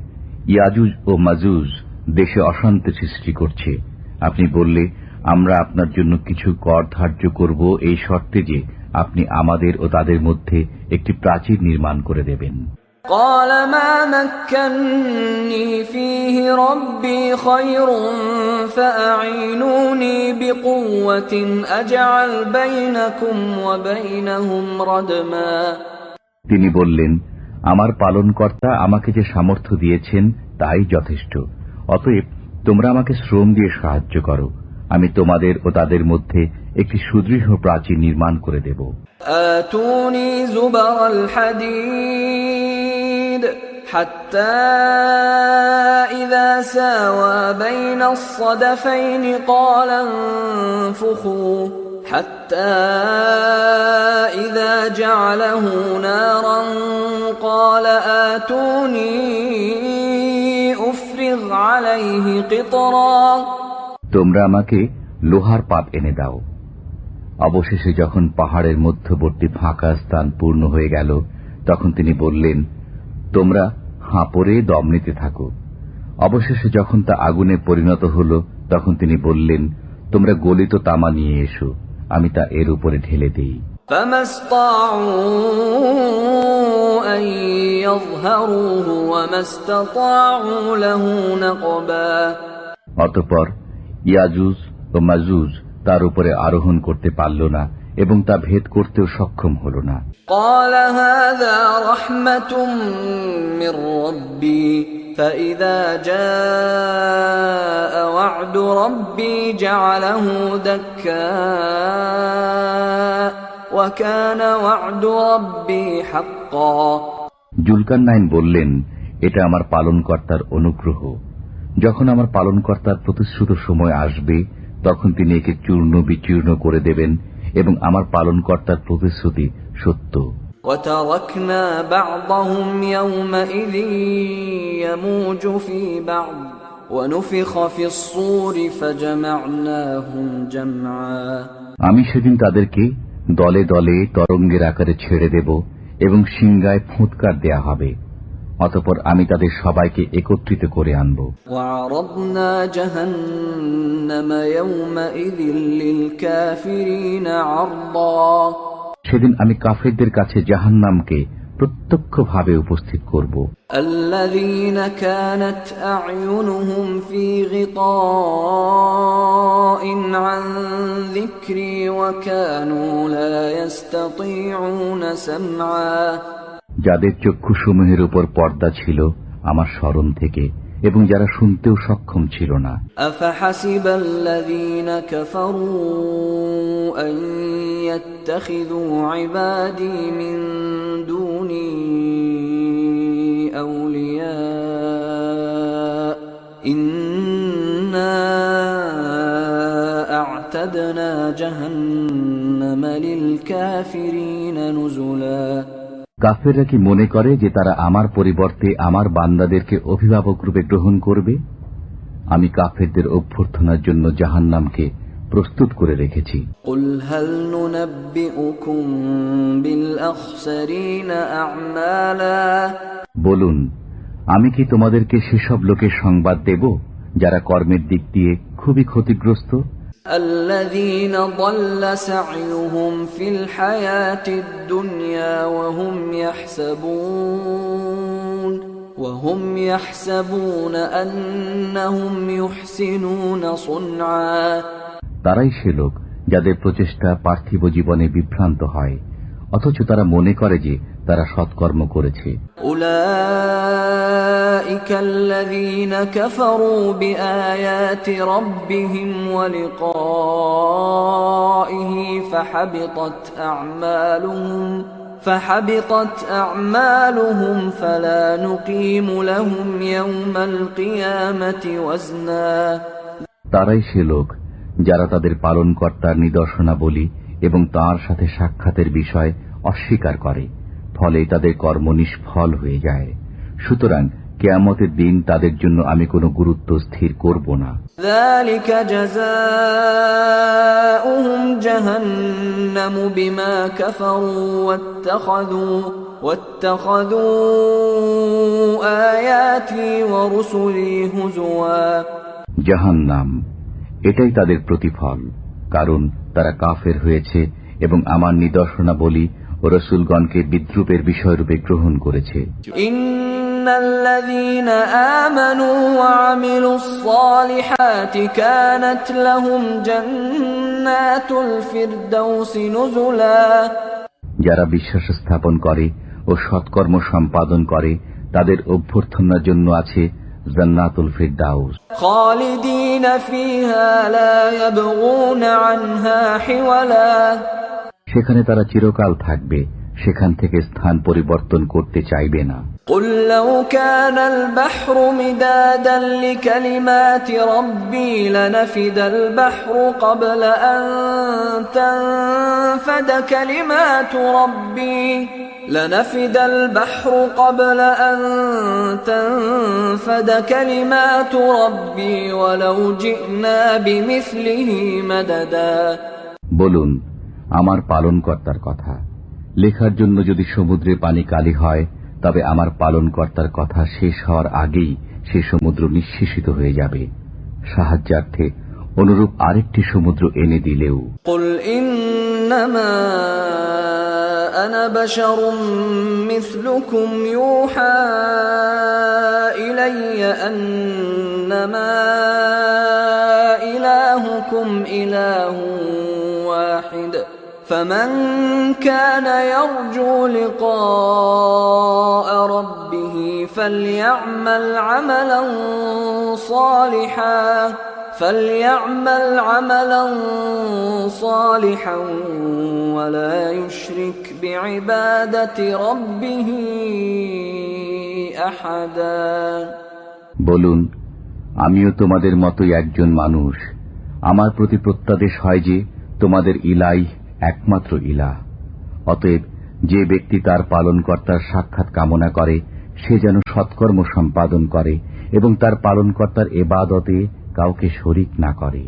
ইয়াজুজ ও মাজুজ দেশে অশান্তি সৃষ্টি করছে। আপনি বললে আমরা আপনার জন্য কিছু কর ধার্য করব এই শর্তে যে আপনি আমাদের ও তাদের মধ্যে একটি প্রাচীর নির্মাণ করে দেবেন। قال ما مكنني فيه ربي خير فأعينوني بقوة أجعل بينكم وبينهم ردما। তিনি বললেন, আমার পালনকর্তা আমাকে যে সামর্থ্য দিয়েছেন তাই যথেষ্ট। অতএব তোমরা আমাকে শ্রম দিয়ে সাহায্য করো, আমি তোমাদের ও তাদের মধ্যে একটি সুদৃঢ় প্রাচীর নির্মাণ করে দেব। آتوني زبر الحديد حتى إذا ساوى بين الصدفين قال انفخوا حتى إذا جعله نارا قال آتوني أفرغ عليه قطرا তোমরা আমাকে লোহার পাত এনে দাও। অবশেষে যখন পাহাড়ের মধ্যবর্তী ফাঁকা স্থান পূর্ণ হয়ে গেল, তখন তিনি বললেন, তোমরা হাঁপড়ে দম নিতে থাকো। অবশেষে যখন তা আগুনে পরিণত হল, তখন তিনি বললেন, তোমরা গলিত তামা নিয়ে এসো, আমি তা এর উপরে ঢেলে দিই। فما استطاعوا أن يظهروه وما استطاعوا له نقبا অতঃপর ইয়াজুজ ও মাজুজ তার উপরে আরোহণ করতে পারল না এবং তা ভেদ করতেও সক্ষম হল না। قال هذا رحمة من ربي فإذا جاء وعد ربي جعله دكا وكان وعد ربي حقا জুলকারনাইন বললেন, এটা আমার পালনকর্তার অনুগ্রহ। যখন আমার পালনকর্তার প্রতিশ্রুত সময় আসবে, তখন তিনি একে চূর্ণ বিচূর্ণ করে দেবেন এবং আমার পালনকর্তার প্রতিশ্রুতি সত্য। وتركنا بعضهم يومئذ يموج في بعض ونفخ في الصور فجمعناهم جمعا আমি সেদিন তাদেরকে দলে দলে তরঙ্গের আকারে ছেড়ে দেব এবং সিংগায় ফুৎকার দেয়া হবে। অতঃপর আমি তাদের সবাইকে একত্রিত করে আনব। وعرضنا جهنم يومئذ للكافرين عرضا সেদিন আমি কাফেরদের কাছে জাহান্নামকে প্রত্যক্ষভাবে উপস্থিত করব। الذين كانت أعينهم في غطاء عن ذكري وكانوا لا يستطيعون سمعا যাদের চক্ষুসমূহের উপর পর্দা ছিল আমার স্মরণ থেকে এবং যারা শুনতেও সক্ষম ছিল না। أفحسب الذين كفروا أن يتخذوا عبادي من دوني أولياء إنا أعتدنا جهنم للكافرين نزلا কাফেররা কি মনে করে যে তারা আমার পরিবর্তে আমার বান্দাদেরকে অভিভাবক রূপে গ্রহণ করবে? আমি কাফেরদের অভ্যর্থনার জন্য জাহান্নামকে প্রস্তুত করে রেখেছি। قل هل ننبئكم بالأخسرين أعمالا বলুন, আমি কি তোমাদেরকে সেসব লোকের সংবাদ দেব যারা কর্মের দিক দিয়ে খুবই ক্ষতিগ্রস্ত? الذين ضل سعيهم في الحياة الدنيا وهم يحسبون أنهم يحسنون صنعا তারাই সে লোক যাদের প্রচেষ্টা পার্থিব জীবনে বিভ্রান্ত হয়, অথচ তারা মনে করে যে তারা সৎকর্ম করেছে। أولئك الذين كفروا بآيات ربهم ولقائه فحبطت أعمالهم فلا نقيم لهم يوم القيامة وزنا তারাই সে লোক যারা তাদের পালনকর্তার নিদর্শনাবলী এবং তাঁর সাথে সাক্ষাতের বিষয় অস্বীকার করে, ফলে তাদের কর্ম নিষ্ফল হয়ে যায়। সুতরাং কিয়ামতের দিন তাদের জন্য আমি কোনো গুরুত্ব স্থির করব না। ذلك جزاؤهم جهنم بما كفروا واتخذوا آياتي ورسلي هزوا জাহান্নাম, এটাই তাদের প্রতিফল, কারণ তারা কাফের হয়েছে এবং আমার নিদর্শনাবলী ও রাসূলগণকে বিদ্রূপের বিষয়রূপে গ্রহণ করেছে। ইন্নাল্লাযীনা আমানু ওয়া আমিলুস সালিহাতি কানাত লাহুম জান্নাতুল ফিরদাউসি নুজুলা যারা বিশ্বাস স্থাপন করে ও সৎকর্ম সম্পাদন করে তাদের অভ্যর্থনার জন্য আছে জান্নাতুল ফিরদাউস। খালিদিনা ফিহা লা ইয়াবগুনা আনহা হিওয়ালা সেখানে তারা চিরকাল থাকবে, সেখান থেকে স্থান পরিবর্তন করতে চাইবে না। قل لو كان البحر مدادا لكلمات ربي لنفد البحر قبل أن تنفد كلمات ربي ولو جئنا بمثله مددا বলুন, আমার পালনকর্তার কথা, লেখার জন্য যদি সমুদ্রে পানি কালি হয়, তবে আমার পালনকর্তার কথা শেষ হওয়ার আগেই সে সমুদ্র নিঃশেষিত হয়ে যাবে। সাহায্যার্থে অনুরূপ আরেকটি সমুদ্র এনে দিলেও قل إنما أنا بشر مثلكم يوحى إلي أنما إلهكم إله واحد فمن كان يرجو لقاء ربه فليعمل عملا صالحا ولا يشرك بعبادة ربه أحدا বলুন, আমিও তোমাদের মতোই একজন মানুষ। আমার প্রতি প্রত্যাদেশ হয় যে তোমাদের ইলাহ একমাত্র ইলাহ। অতএব যে ব্যক্তি তার পালনকর্তার সাক্ষাৎ কামনা করে, সে যেন সৎকর্ম সম্পাদন করে এবং তার পালনকর্তার ইবাদতে কাউকে শরীক না করে।